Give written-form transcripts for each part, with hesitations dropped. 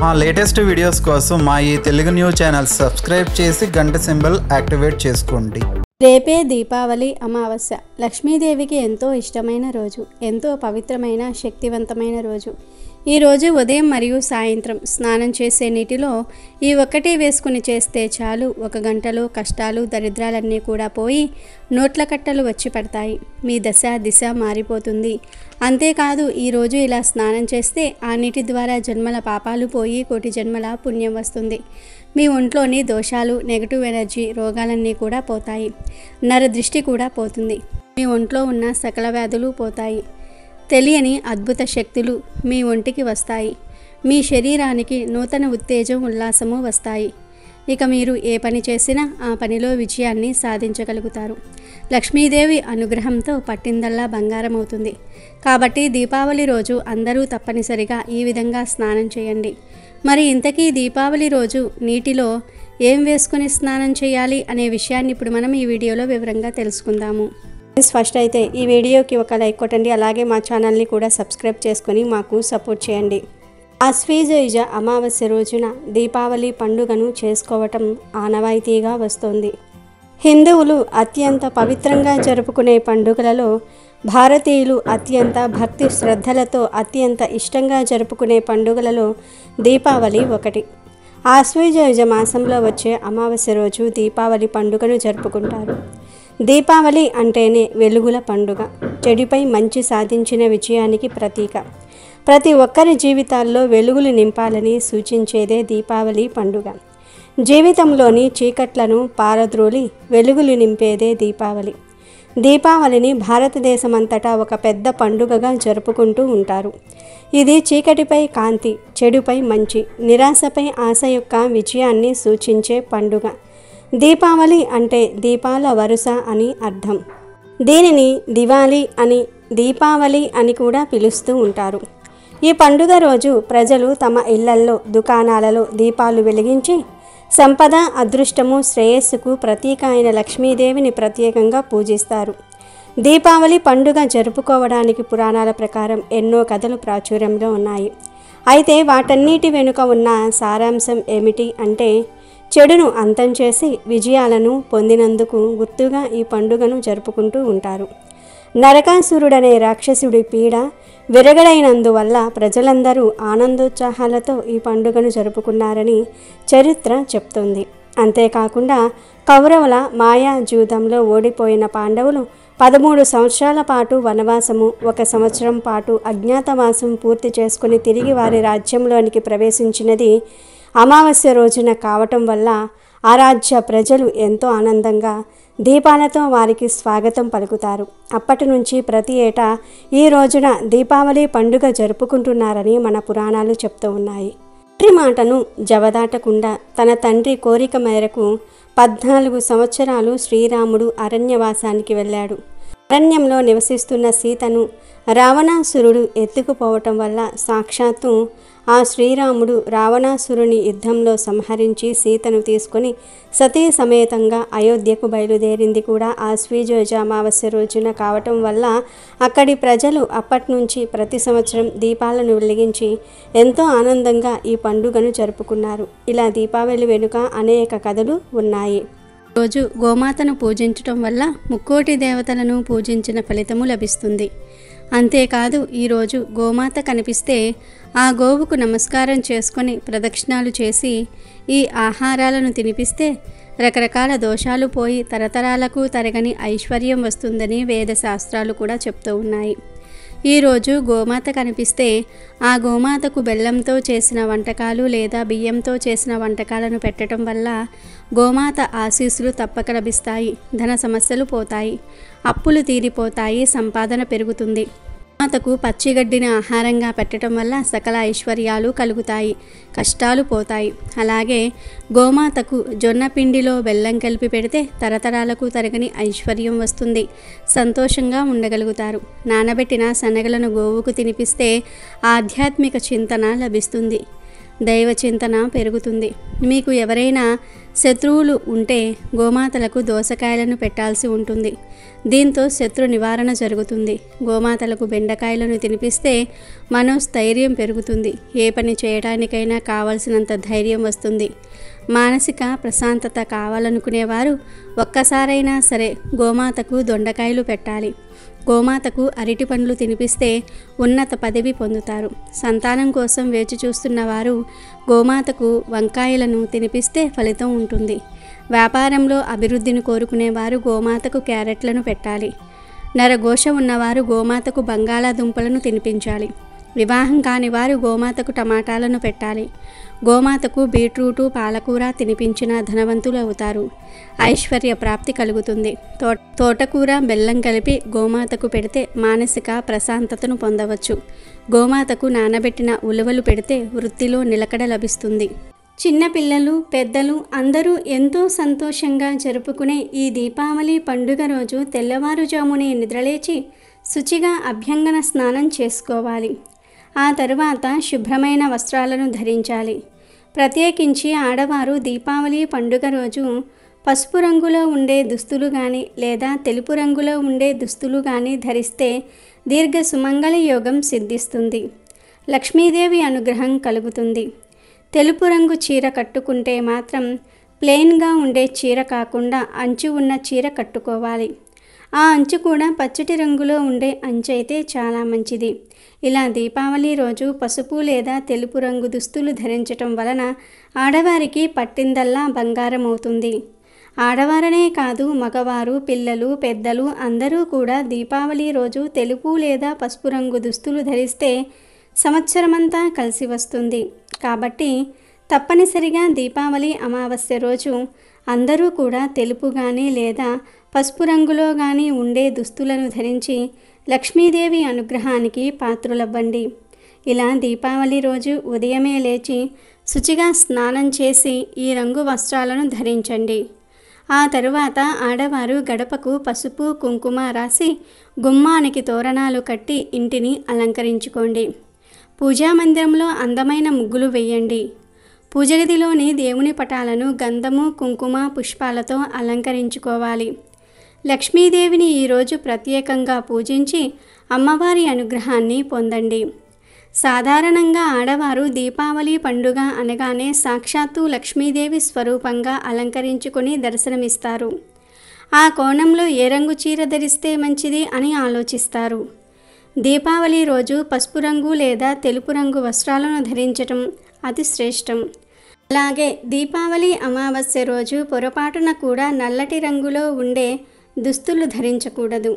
మా latest videos కోసం మా ఈ తెలుగు న్యూస్ ఛానల్ సబ్స్క్రైబ్ చేసి గంట సింబల్ యాక్టివేట్ చేసుకోండి. రేపే దీపావళి అమావాస్య. లక్ష్మీదేవికి ఎంతో ఇష్టమైన రోజు, ఎంతో పవిత్రమైన శక్తివంతమైన రోజు. ఈ రోజు ఉదయం మరియు సాయంత్రం స్నానం చేసే నీటిలో ఈ ఒక్కటి వేసుకుని చేస్తే చాలు, 1 గంటలో కష్టాలు దరిద్రాలన్నీ కూడా పోయి నోట్ల కట్టలు వచ్చి పడతాయి. మీ దశ దిశ మారిపోతుంది. అంతేకాదు ఈరోజు ఇలా స్నానం చేస్తే ఆ నీటి ద్వారా జన్మల పాపాలు పోయి కోటి జన్మల పుణ్యం వస్తుంది. మీ ఒంట్లోని దోషాలు, నెగటివ్ ఎనర్జీ, రోగాలన్నీ కూడా పోతాయి. నరదృష్టి కూడా పోతుంది. మీ ఒంట్లో ఉన్న సకల వ్యాధులు పోతాయి. తెలియని అద్భుత శక్తులు మీ ఒంటికి వస్తాయి. మీ శరీరానికి నూతన ఉత్తేజం, ఉల్లాసము వస్తాయి. ఇక మీరు ఏ పని చేసినా ఆ పనిలో విజయాన్ని సాధించగలుగుతారు. లక్ష్మీదేవి అనుగ్రహంతో పట్టిందల్లా బంగారం అవుతుంది. కాబట్టి దీపావళి రోజు అందరూ తప్పనిసరిగా ఈ విధంగా స్నానం చేయండి. మరి ఇంతకీ దీపావళి రోజు నీటిలో ఏం వేసుకుని స్నానం చేయాలి అనే విషయాన్ని ఇప్పుడు మనం ఈ వీడియోలో వివరంగా తెలుసుకుందాము. ఫస్ట్ అయితే ఈ వీడియోకి ఒక లైక్ కొట్టండి. అలాగే మా ఛానల్ని కూడా సబ్స్క్రైబ్ చేసుకొని మాకు సపోర్ట్ చేయండి. ఆశ్వీజ అమావాస్య రోజున దీపావళి పండుగను చేసుకోవటం ఆనవాయితీగా వస్తోంది. హిందువులు అత్యంత పవిత్రంగా జరుపుకునే పండుగలలో భారతీయులు అత్యంత భక్తి శ్రద్ధలతో అత్యంత ఇష్టంగా జరుపుకునే పండుగలలో దీపావళి ఒకటి. ఆశ్వీజ మాసంలో వచ్చే అమావాస్య రోజు దీపావళి పండుగను జరుపుకుంటారు. దీపావళి అంటేనే వెలుగుల పండుగ, చెడుపై మంచి సాధించిన విజయానికి ప్రతీక. ప్రతి ఒక్కరి జీవితాల్లో వెలుగులు నింపాలని సూచించేదే దీపావళి పండుగ. జీవితంలోని చీకట్లను పారద్రోలి వెలుగులు నింపేదే దీపావళి. దీపావళిని భారతదేశమంతటా ఒక పెద్ద పండుగగా జరుపుకుంటూ ఉంటారు. ఇది చీకటిపై కాంతి, చెడుపై మంచి, నిరాశపై ఆశ యొక్క విజయాన్ని సూచించే పండుగ. దీపావళి అంటే దీపాల వరుస అని అర్థం. దీనిని దివాళీ అని, దీపావళి అని కూడా పిలుస్తూ ఉంటారు. ఈ పండుగ రోజు ప్రజలు తమ ఇళ్లల్లో, దుకాణాలలో దీపాలు వెలిగించి సంపద, అదృష్టము, శ్రేయస్సుకు ప్రతీక అయిన లక్ష్మీదేవిని ప్రత్యేకంగా పూజిస్తారు. దీపావళి పండుగ జరుపుకోవడానికి పురాణాల ప్రకారం ఎన్నో కథలు ప్రాచుర్యంలో ఉన్నాయి. అయితే వాటన్నిటి వెనుక ఉన్న సారాంశం ఏమిటి అంటే, చెడును అంతం చేసి విజయాలను పొందినందుకు గుర్తుగా ఈ పండుగను జరుపుకుంటూ ఉంటారు. నరకాసురుడనే రాక్షసుడి పీడ విరగడైనందువల్ల ప్రజలందరూ ఆనందోత్సాహాలతో ఈ పండుగను జరుపుకున్నారని చరిత్ర చెప్తోంది. అంతేకాకుండా కౌరవుల మాయా జూదంలో ఓడిపోయిన పాండవులు 13 సంవత్సరాల పాటు వనవాసము, 1 సంవత్సరం పాటు అజ్ఞాతవాసం పూర్తి చేసుకుని తిరిగి వారి రాజ్యంలోనికి ప్రవేశించినది అమావాస్య రోజున కావటం వల్ల ఆ రాజ్య ప్రజలు ఎంతో ఆనందంగా దీపాలతో వారికి స్వాగతం పలుకుతారు. అప్పటి నుంచి ప్రతి ఏటా ఈ రోజున దీపావళి పండుగ జరుపుకుంటున్నారని మన పురాణాలు చెప్తూ ఉన్నాయి. తండ్రి మాటను జవదాటకుండా తన తండ్రి కోరిక మేరకు 14 సంవత్సరాలు శ్రీరాముడు అరణ్యవాసానికి వెళ్ళాడు. అరణ్యంలో నివసిస్తున్న సీతను రావణాసురుడు ఎత్తుకుపోవటం వల్ల సాక్షాత్తు ఆ శ్రీరాముడు రావణాసురుని యుద్ధంలో సంహరించి సీతను తీసుకొని సతీ సమేతంగా అయోధ్యకు బయలుదేరింది కూడా ఆశ్వీజ అమావాస్య రోజున కావటం వల్ల అక్కడి ప్రజలు అప్పటి నుంచి ప్రతి సంవత్సరం దీపాలను వెలిగించి ఎంతో ఆనందంగా ఈ పండుగను జరుపుకున్నారు. ఇలా దీపావళి వెనుక అనేక కథలు ఉన్నాయి. రోజు గోమాతను పూజించటం వల్ల ముక్కోటి దేవతలను పూజించిన ఫలితము లభిస్తుంది. అంతేకాదు ఈరోజు గోమాత కనిపిస్తే ఆ గోవుకు నమస్కారం చేసుకొని ప్రదక్షిణాలు చేసి ఈ ఆహారాలను తినిపిస్తే రకరకాల దోషాలు పోయి తరతరాలకు తరగని ఐశ్వర్యం వస్తుందని వేద శాస్త్రాలు కూడా చెప్తూ ఉన్నాయి. ఈరోజు గోమాత కనిపిస్తే ఆ గోమాతకు బెల్లంతో చేసిన వంటకాలు లేదా బియ్యంతో చేసిన వంటకాలను పెట్టడం వల్ల గోమాత ఆశీస్సులు తప్పక లభిస్తాయి. ధన సమస్యలు పోతాయి, అప్పులు తీరిపోతాయి, సంపాదన పెరుగుతుంది. గోమాతకు పచ్చిగడ్డిని ఆహారంగా పెట్టడం వల్ల సకల ఐశ్వర్యాలు కలుగుతాయి, కష్టాలు పోతాయి. అలాగే గోమాతకు జొన్న పిండిలో బెల్లం కలిపి పెడితే తరతరాలకు తరగని ఐశ్వర్యం వస్తుంది, సంతోషంగా ఉండగలుగుతారు. నానబెట్టిన శనగలను గోవుకు తినిపిస్తే ఆధ్యాత్మిక చింతన లభిస్తుంది. దైవ చింతన పెరుగుతుంది. మీకు ఎవరైనా శత్రువులు ఉంటే గోమాతలకు దోసకాయలను పెట్టాల్సి ఉంటుంది. దీంతో శత్రు నివారణ జరుగుతుంది. గోమాతలకు బెండకాయలను తినిపిస్తే మనోస్థైర్యం పెరుగుతుంది. ఏ పని చేయడానికైనా కావలసినంత ధైర్యం వస్తుంది. మానసిక ప్రశాంతత కావాలనుకునేవారు ఒక్కసారైనా సరే గోమాతకు దొండకాయలు పెట్టాలి. గోమాతకు అరటి పండ్లు తినిపిస్తే ఉన్నత పదవి పొందుతారు. సంతానం కోసం వేచి చూస్తున్న వారు గోమాతకు వంకాయలను తినిపిస్తే ఫలితం ఉంటుంది. వ్యాపారంలో అభివృద్ధిని కోరుకునేవారు గోమాతకు క్యారెట్లను పెట్టాలి. నరఘోష ఉన్నవారు గోమాతకు బంగాళాదుంపలను తినిపించాలి. వివాహం కాని వారు గోమాతకు టమాటాలను పెట్టాలి. గోమాతకు బీట్రూటు, పాలకూర తినిపించిన ధనవంతులు అవుతారు. ఐశ్వర్య ప్రాప్తి కలుగుతుంది. తోటకూర, బెల్లం కలిపి గోమాతకు పెడితే మానసిక ప్రశాంతతను పొందవచ్చు. గోమాతకు నానబెట్టిన ఉలవలు పెడితే వృత్తిలో నిలకడ లభిస్తుంది. చిన్నపిల్లలు, పెద్దలు అందరూ ఎంతో సంతోషంగా జరుపుకునే ఈ దీపావళి పండుగ రోజు తెల్లవారుజామునే నిద్రలేచి శుచిగా అభ్యంగన స్నానం చేసుకోవాలి. ఆ తరువాత శుభ్రమైన వస్త్రాలను ధరించాలి. ప్రత్యేకించి ఆడవారు దీపావళి పండుగ రోజు పసుపు రంగులో ఉండే దుస్తులు కానీ లేదా తెలుపు రంగులో ఉండే దుస్తులు కానీ ధరిస్తే దీర్ఘ సుమంగళ యోగం సిద్ధిస్తుంది. లక్ష్మీదేవి అనుగ్రహం కలుగుతుంది. తెలుపు రంగు చీర కట్టుకుంటే మాత్రం ప్లెయిన్గా ఉండే చీర కాకుండా అంచు ఉన్న చీర కట్టుకోవాలి. ఆ అంచు కూడా పచ్చటి రంగులో ఉండే అంచు అయితే చాలా మంచిది. ఇలా దీపావళి రోజు పసుపు లేదా తెలుపు రంగు దుస్తులు ధరించటం వలన ఆడవారికి పట్టిందల్లా బంగారం అవుతుంది. ఆడవారనే కాదు, మగవారు, పిల్లలు, పెద్దలు అందరూ కూడా దీపావళి రోజు తెలుపు లేదా పసుపు రంగు దుస్తులు ధరిస్తే సంవత్సరమంతా కలిసి వస్తుంది. కాబట్టి తప్పనిసరిగా దీపావళి అమావాస్య రోజు అందరూ కూడా తెలుపు కానీ లేదా పసుపు రంగులో కానీ ఉండే దుస్తులను ధరించి లక్ష్మీదేవి అనుగ్రహానికి పాత్రులవ్వండి. ఇలా దీపావళి రోజు ఉదయమే లేచి శుచిగా స్నానం చేసి ఈ రంగు వస్త్రాలను ధరించండి. ఆ తరువాత ఆడవారు గడపకు పసుపు, కుంకుమ రాసి గుమ్మానికి తోరణాలు కట్టి ఇంటిని అలంకరించుకోండి. పూజామందిరంలో అందమైన ముగ్గులు వేయండి. పూజగదిలోని దేవుని పటాలను గంధము, కుంకుమ, పుష్పాలతో అలంకరించుకోవాలి. లక్ష్మీదేవిని ఈరోజు ప్రత్యేకంగా పూజించి అమ్మవారి అనుగ్రహాన్ని పొందండి. సాధారణంగా ఆడవారు దీపావళి పండుగ అనగానే సాక్షాత్తు లక్ష్మీదేవి స్వరూపంగా అలంకరించుకొని దర్శనమిస్తారు. ఆ కోణంలో ఏ రంగు చీర ధరిస్తే మంచిది అని ఆలోచిస్తారు. దీపావళి రోజు పసుపు రంగు లేదా తెలుపు రంగు వస్త్రాలను ధరించటం అతి శ్రేష్టం. అలాగే దీపావళి అమావాస్య రోజు పొరపాటున కూడా నల్లటి రంగులో ఉండే దుస్తులు ధరించకూడదు.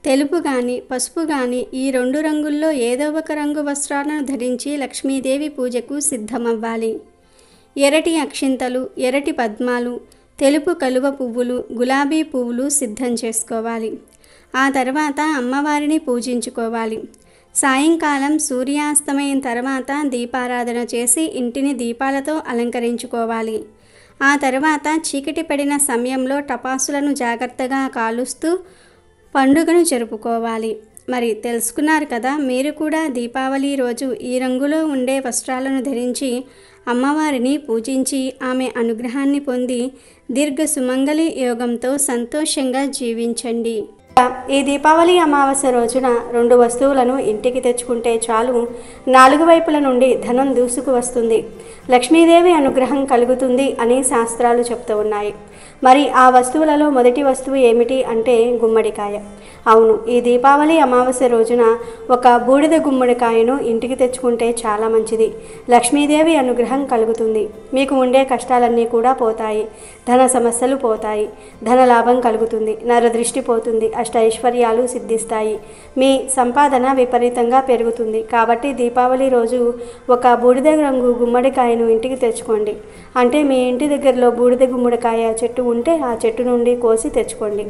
తెలుపు కానీ పసుపు కానీ ఈ రెండు రంగుల్లో ఏదో ఒక రంగు వస్త్రాలను ధరించి లక్ష్మీదేవి పూజకు సిద్ధమవ్వాలి. ఎర్రటి అక్షింతలు, ఎర్రటి పద్మాలు, తెలుపు కలువ పువ్వులు, గులాబీ పువ్వులు సిద్ధం చేసుకోవాలి. ఆ తర్వాత అమ్మవారిని పూజించుకోవాలి. సాయంకాలం సూర్యాస్తమయం తర్వాత దీపారాధన చేసి ఇంటిని దీపాలతో అలంకరించుకోవాలి. ఆ తర్వాత చీకటి పడిన సమయంలో టపాసులను జాగ్రత్తగా కాలుస్తూ పండుగను జరుపుకోవాలి. మరి తెలుసుకున్నారు కదా, మీరు కూడా దీపావళి రోజు ఈ రంగులో ఉండే వస్త్రాలను ధరించి అమ్మవారిని పూజించి ఆమె అనుగ్రహాన్ని పొంది దీర్ఘ సుమంగళి యోగంతో సంతోషంగా జీవించండి. ఈ దీపావళి అమావాస్య రోజున 2 వస్తువులను ఇంటికి తెచ్చుకుంటే చాలు, 4 వైపుల నుండి ధనం దూసుకు వస్తుంది, లక్ష్మీదేవి అనుగ్రహం కలుగుతుంది అని శాస్త్రాలు చెప్తూ ఉన్నాయి. మరి ఆ వస్తువులలో మొదటి వస్తువు ఏమిటి అంటే గుమ్మడికాయ. అవును, ఈ దీపావళి అమావాస్య రోజున ఒక బూడిద గుమ్మడికాయను ఇంటికి తెచ్చుకుంటే చాలా మంచిది. లక్ష్మీదేవి అనుగ్రహం కలుగుతుంది. మీకు ఉండే కష్టాలన్నీ కూడా పోతాయి. ధన సమస్యలు పోతాయి. ధన లాభం కలుగుతుంది. నరదృష్టి పోతుంది. అష్టైశ్వర్యాలు సిద్ధిస్తాయి. మీ సంపాదన విపరీతంగా పెరుగుతుంది. కాబట్టి దీపావళి రోజు ఒక బూడిద రంగు గుమ్మడికాయను ఇంటికి తెచ్చుకోండి. అంటే మీ ఇంటి దగ్గరలో బూడిద గుమ్మడికాయ చెట్టు ఉంటే ఆ చెట్టు నుండి కోసి తెచ్చుకోండి.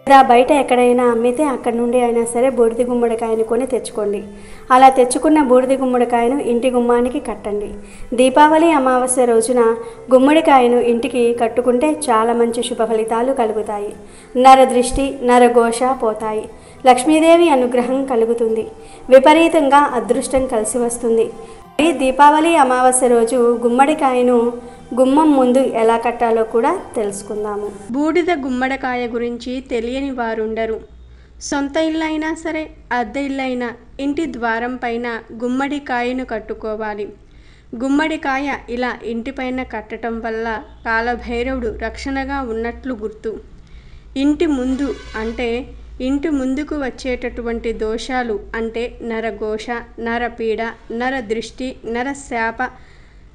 లేదా బయట ఎక్కడైనా అమ్మితే అక్కడి నుండి అయినా సరే బూడిద గుమ్మడికాయను కొని తెచ్చుకోండి. అలా తెచ్చుకున్న బూడిద గుమ్మడికాయను ఇంటి గుమ్మానికి కట్టండి. దీపావళి అమావాస్య రోజున గుమ్మడికాయను ఇంటికి కట్టుకుంటే చాలా మంచి శుభ ఫలితాలు కలుగుతాయి. నరదృష్టి, నరఘోష పోతాయి. లక్ష్మీదేవి అనుగ్రహం కలుగుతుంది. విపరీతంగా అదృష్టం కలిసి వస్తుంది. ఈ దీపావళి అమావాస్య రోజు గుమ్మడికాయను గుమ్మం ముందు ఎలా కట్టాలో కూడా తెలుసుకుందాము. బూడిద గుమ్మడికాయ గురించి తెలియని వారుండరు. సొంత ఇల్లు అయినా సరే, అద్దె ఇల్లు అయినా ఇంటి ద్వారం పైన గుమ్మడికాయను కట్టుకోవాలి. గుమ్మడికాయ ఇలా ఇంటిపైన కట్టడం వల్ల కాలభైరవుడు రక్షణగా ఉన్నట్లు గుర్తు. ఇంటి ముందు అంటే ఇంటి ముందుకు వచ్చేటటువంటి దోషాలు అంటే నరఘోష, నరపీడ, నరదృష్టి, నరశాప,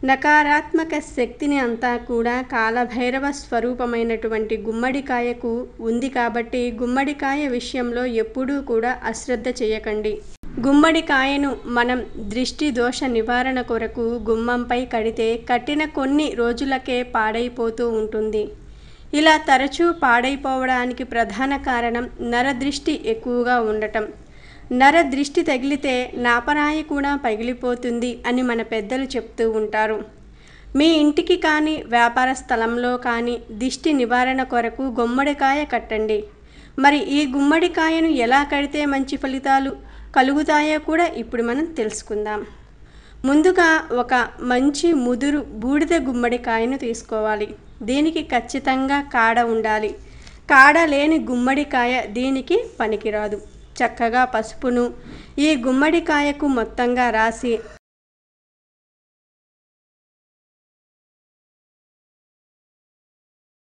నకారాత్మక శక్తిని అంతా కూడా కాలభైరవ స్వరూపమైనటువంటి గుమ్మడికాయకు ఉంది. కాబట్టి గుమ్మడికాయ విషయంలో ఎప్పుడూ కూడా అశ్రద్ధ చేయకండి. గుమ్మడికాయను మనం దృష్టి దోష నివారణ కొరకు గుమ్మంపై కడితే కట్టిన కొన్ని రోజులకే పాడైపోతూ ఉంటుంది. ఇలా తరచూ పాడైపోవడానికి ప్రధాన కారణం నరదృష్టి ఎక్కువగా ఉండటం. నరదృష్టి తగిలితే నాపరాయి కూడా పగిలిపోతుంది అని మన పెద్దలు చెప్తూ ఉంటారు. మీ ఇంటికి కానీ వ్యాపార స్థలంలో కానీ దిష్టి నివారణ కొరకు గుమ్మడికాయ కట్టండి. మరి ఈ గుమ్మడికాయను ఎలా కడితే మంచి ఫలితాలు కలుగుతాయో కూడా ఇప్పుడు మనం తెలుసుకుందాం. ముందుగా ఒక మంచి ముదురు బూడిద గుమ్మడికాయను తీసుకోవాలి. దీనికి ఖచ్చితంగా కాడ ఉండాలి. కాడ లేని గుమ్మడికాయ దీనికి పనికిరాదు. చక్కగా పసుపును ఈ గుమ్మడికాయకు మొత్తంగా రాసి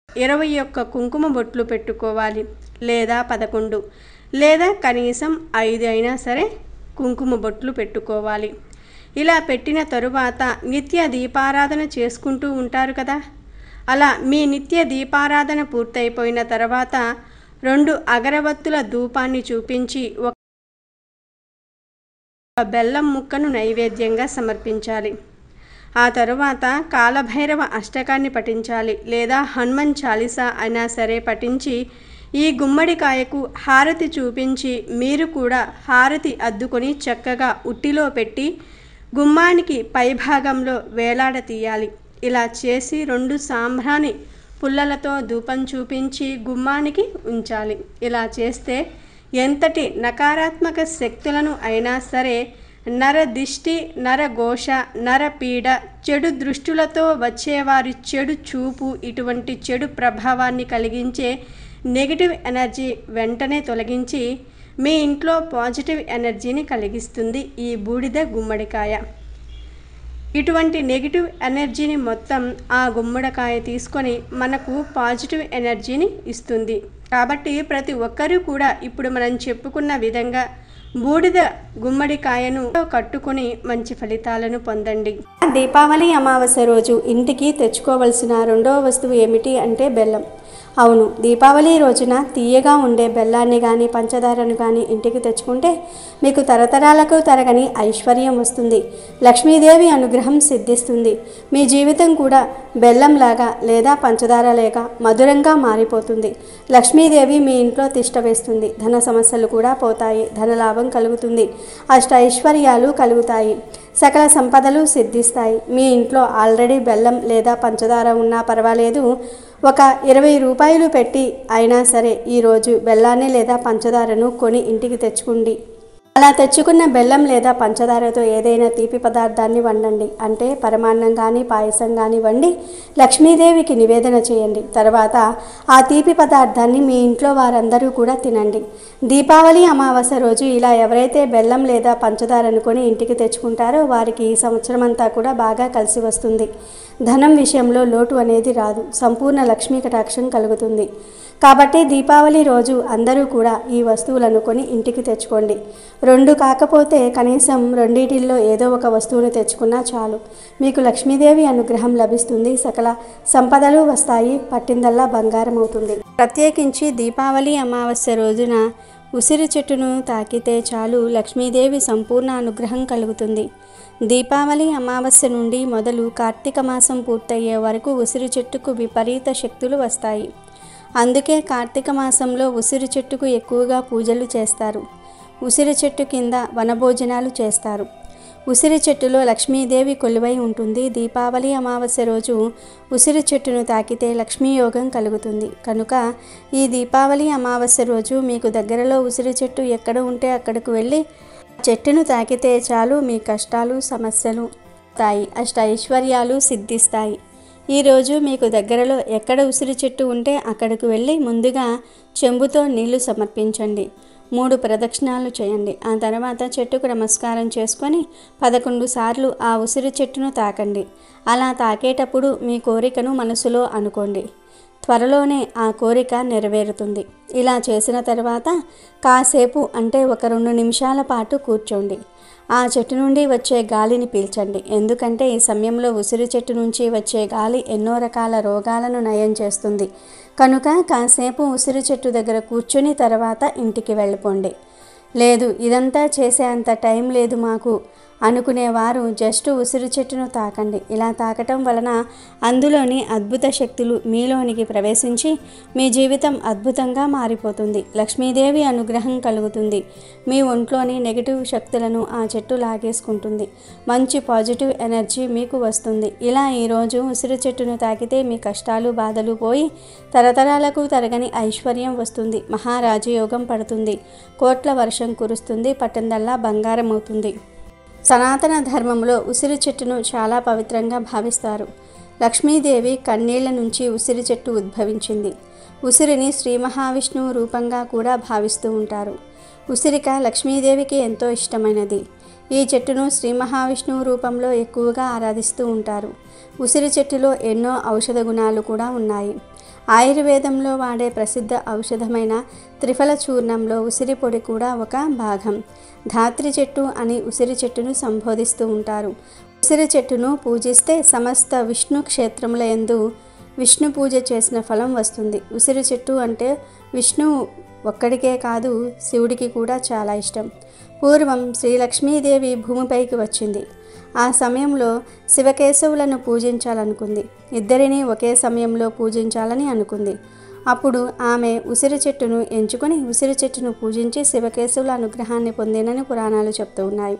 21 కుంకుమ బొట్లు పెట్టుకోవాలి. లేదా 11 లేదా కనీసం 5 అయినా సరే కుంకుమ బొట్లు పెట్టుకోవాలి. ఇలా పెట్టిన తరువాత నిత్య దీపారాధన చేసుకుంటూ ఉంటారు కదా. అలా మీ నిత్య దీపారాధన పూర్తయిపోయిన తర్వాత 2 అగరవత్తుల ధూపాన్ని చూపించి ఒక బెల్లం ముక్కను నైవేద్యంగా సమర్పించాలి. ఆ తరువాత కాలభైరవ అష్టకాన్ని పఠించాలి. లేదా హనుమాన్ చాలీసా అయినా సరే పఠించి ఈ గుమ్మడికాయకు హారతి చూపించి మీరు కూడా హారతి అద్దుకొని చక్కగా ఉట్టిలో పెట్టి గుమ్మానికి పైభాగంలో వేలాడతీయాలి. ఇలా చేసి 2 సాంబ్రాణి పుల్లలతో ధూపం చూపించి గుమ్మానికి ఉంచాలి. ఇలా చేస్తే ఎంతటి నకారాత్మక శక్తులను అయినా సరే, నరదిష్టి, నరఘోష, నరపీడ, చెడు దృష్టులతో వచ్చేవారి చెడు చూపు, ఇటువంటి చెడు ప్రభావాన్ని కలిగించే నెగిటివ్ ఎనర్జీ వెంటనే తొలగించి మీ ఇంట్లో పాజిటివ్ ఎనర్జీని కలిగిస్తుంది ఈ బూడిద గుమ్మడికాయ. ఇటువంటి నెగిటివ్ ఎనర్జీని మొత్తం ఆ గుమ్మడికాయ తీసుకొని మనకు పాజిటివ్ ఎనర్జీని ఇస్తుంది. కాబట్టి ప్రతి ఒక్కరూ కూడా ఇప్పుడు మనం చెప్పుకున్న విధంగా బూడిద గుమ్మడికాయను కట్టుకొని మంచి ఫలితాలను పొందండి. దీపావళి అమావాస్య రోజు ఇంటికి తెచ్చుకోవలసిన రెండవ వస్తువు ఏమిటి అంటే బెల్లం. అవును, దీపావళి రోజున తీయగా ఉండే బెల్లాన్ని కానీ పంచదారను కానీ ఇంటికి తెచ్చుకుంటే మీకు తరతరాలకు తరగని ఐశ్వర్యం వస్తుంది. లక్ష్మీదేవి అనుగ్రహం సిద్ధిస్తుంది. మీ జీవితం కూడా బెల్లంలాగా లేదా పంచదార లేక మధురంగా మారిపోతుంది. లక్ష్మీదేవి మీ ఇంట్లో తిష్ట వేస్తుంది. ధన సమస్యలు కూడా పోతాయి. ధనలాభం కలుగుతుంది. అష్ట ఐశ్వర్యాలు కలుగుతాయి. సకల సంపదలు సిద్ధిస్తాయి. మీ ఇంట్లో ఆల్రెడీ బెల్లం లేదా పంచదార ఉన్నా పర్వాలేదు, ఒక 20 రూపాయలు పెట్టి అయినా సరే ఈరోజు బెల్లాన్ని లేదా పంచదారను కొని ఇంటికి తెచ్చుకోండి. అలా తెచ్చుకున్న బెల్లం లేదా పంచదారతో ఏదైనా తీపి పదార్థాన్ని వండండి. అంటే పరమాన్నం కానీ పాయసం కానీ వండి లక్ష్మీదేవికి నివేదన చేయండి. తర్వాత ఆ తీపి పదార్థాన్ని మీ ఇంట్లో వారందరూ కూడా తినండి. దీపావళి అమావాస్య రోజు ఇలా ఎవరైతే బెల్లం లేదా పంచదారను కొని ఇంటికి తెచ్చుకుంటారో వారికి ఈ సంవత్సరం అంతా కూడా బాగా కలిసి వస్తుంది. ధనం విషయంలో లోటు అనేది రాదు. సంపూర్ణ లక్ష్మీ కటాక్షం కలుగుతుంది. కాబట్టి దీపావళి రోజు అందరూ కూడా ఈ వస్తువులను కొని ఇంటికి తెచ్చుకోండి. 2 కాకపోతే కనీసం 2 ఏదో ఒక వస్తువును తెచ్చుకున్నా చాలు. మీకు లక్ష్మీదేవి అనుగ్రహం లభిస్తుంది. సకల సంపదలు వస్తాయి. పట్టిందల్లా బంగారం అవుతుంది. ప్రత్యేకించి దీపావళి అమావాస్య రోజున ఉసిరి చెట్టును తాకితే చాలు లక్ష్మీదేవి సంపూర్ణ అనుగ్రహం కలుగుతుంది. దీపావళి అమావాస్య నుండి మొదలు కార్తీక మాసం పూర్తయ్యే వరకు ఉసిరి చెట్టుకు విపరీత శక్తులు వస్తాయి. అందుకే కార్తీక మాసంలో ఉసిరి చెట్టుకు ఎక్కువగా పూజలు చేస్తారు. ఉసిరి చెట్టు కింద వనభోజనాలు చేస్తారు. ఉసిరి చెట్టులో లక్ష్మీదేవి కొలువై ఉంటుంది. దీపావళి అమావాస్య రోజు ఉసిరి చెట్టును తాకితే లక్ష్మీ యోగం కలుగుతుంది. కనుక ఈ దీపావళి అమావాస్య రోజు మీకు దగ్గరలో ఉసిరి చెట్టు ఎక్కడ ఉంటే అక్కడికి వెళ్ళి చెట్టును తాకితే చాలు మీ కష్టాలు సమస్యలు వస్తాయి, అష్ట ఐశ్వర్యాలు సిద్ధిస్తాయి. ఈరోజు మీకు దగ్గరలో ఎక్కడ ఉసిరి చెట్టు ఉంటే అక్కడికి వెళ్ళి ముందుగా చెంబుతో నీళ్లు సమర్పించండి. 3 ప్రదక్షిణాలు చేయండి. ఆ తర్వాత చెట్టుకు నమస్కారం చేసుకొని 11 సార్లు ఆ ఉసిరి చెట్టును తాకండి. అలా తాకేటప్పుడు మీ కోరికను మనసులో అనుకోండి. త్వరలోనే ఆ కోరిక నెరవేరుతుంది. ఇలా చేసిన తర్వాత కాసేపు అంటే ఒక 2 నిమిషాల పాటు కూర్చోండి. ఆ చెట్టు నుండి వచ్చే గాలిని పీల్చండి. ఎందుకంటే ఈ సమయంలో ఉసిరి చెట్టు నుంచి వచ్చే గాలి ఎన్నో రకాల రోగాలను నయం చేస్తుంది. కనుక కాసేపు ఉసిరి చెట్టు దగ్గర కూర్చుని తర్వాత ఇంటికి వెళ్ళిపోండి. లేదు ఇదంతా చేసే అంత టైం లేదు మాకు అనుకునేవారు జస్ట్ ఉసిరి చెట్టును తాకండి. ఇలా తాకటం వలన అందులోని అద్భుత శక్తులు మీలోనికి ప్రవేశించి మీ జీవితం అద్భుతంగా మారిపోతుంది. లక్ష్మీదేవి అనుగ్రహం కలుగుతుంది. మీ ఒంట్లోని నెగిటివ్ శక్తులను ఆ చెట్టు లాగేసుకుంటుంది. మంచి పాజిటివ్ ఎనర్జీ మీకు వస్తుంది. ఇలా ఈరోజు ఉసిరి చెట్టును తాకితే మీ కష్టాలు బాధలు పోయి తరతరాలకు తరగని ఐశ్వర్యం వస్తుంది. మహారాజయోగం పడుతుంది. కోట్ల వర్షం కురుస్తుంది. పట్టందల్లా బంగారం అవుతుంది. సనాతన ధర్మంలో ఉసిరి చెట్టును చాలా పవిత్రంగా భావిస్తారు. లక్ష్మీదేవి కన్నీళ్ల నుంచి ఉసిరి చెట్టు ఉద్భవించింది. ఉసిరిని శ్రీ మహావిష్ణువు రూపంగా కూడా భావిస్తూ ఉంటారు. ఉసిరిక లక్ష్మీదేవికి ఎంతో ఇష్టమైనది. ఈ చెట్టును శ్రీ మహావిష్ణువు రూపంలో ఎక్కువగా ఆరాధిస్తూ ఉంటారు. ఉసిరి చెట్టులో ఎన్నో ఔషధ గుణాలు కూడా ఉన్నాయి. ఆయుర్వేదంలో వాడే ప్రసిద్ధ ఔషధమైన త్రిఫల చూర్ణంలో ఉసిరి పొడి కూడా ఒక భాగం. ధాత్రి చెట్టు అని ఉసిరి చెట్టును సంబోధిస్తూ ఉంటారు. ఉసిరి చెట్టును పూజిస్తే సమస్త విష్ణు క్షేత్రముల యందు విష్ణు పూజ చేసిన ఫలం వస్తుంది. ఉసిరి చెట్టు అంటే విష్ణువు ఒక్కడికే కాదు శివుడికి కూడా చాలా ఇష్టం. పూర్వం శ్రీ లక్ష్మీదేవి భూమిపైకి వచ్చింది. ఆ సమయంలో శివకేశవులను పూజించాలనుకుంది. ఇద్దరిని ఒకే సమయంలో పూజించాలని అనుకుంది. అప్పుడు ఆమె ఉసిరి చెట్టును ఎంచుకొని ఉసిరి చెట్టును పూజించి శివకేశవుల అనుగ్రహాన్ని పొందినని పురాణాలు చెప్తూ ఉన్నాయి.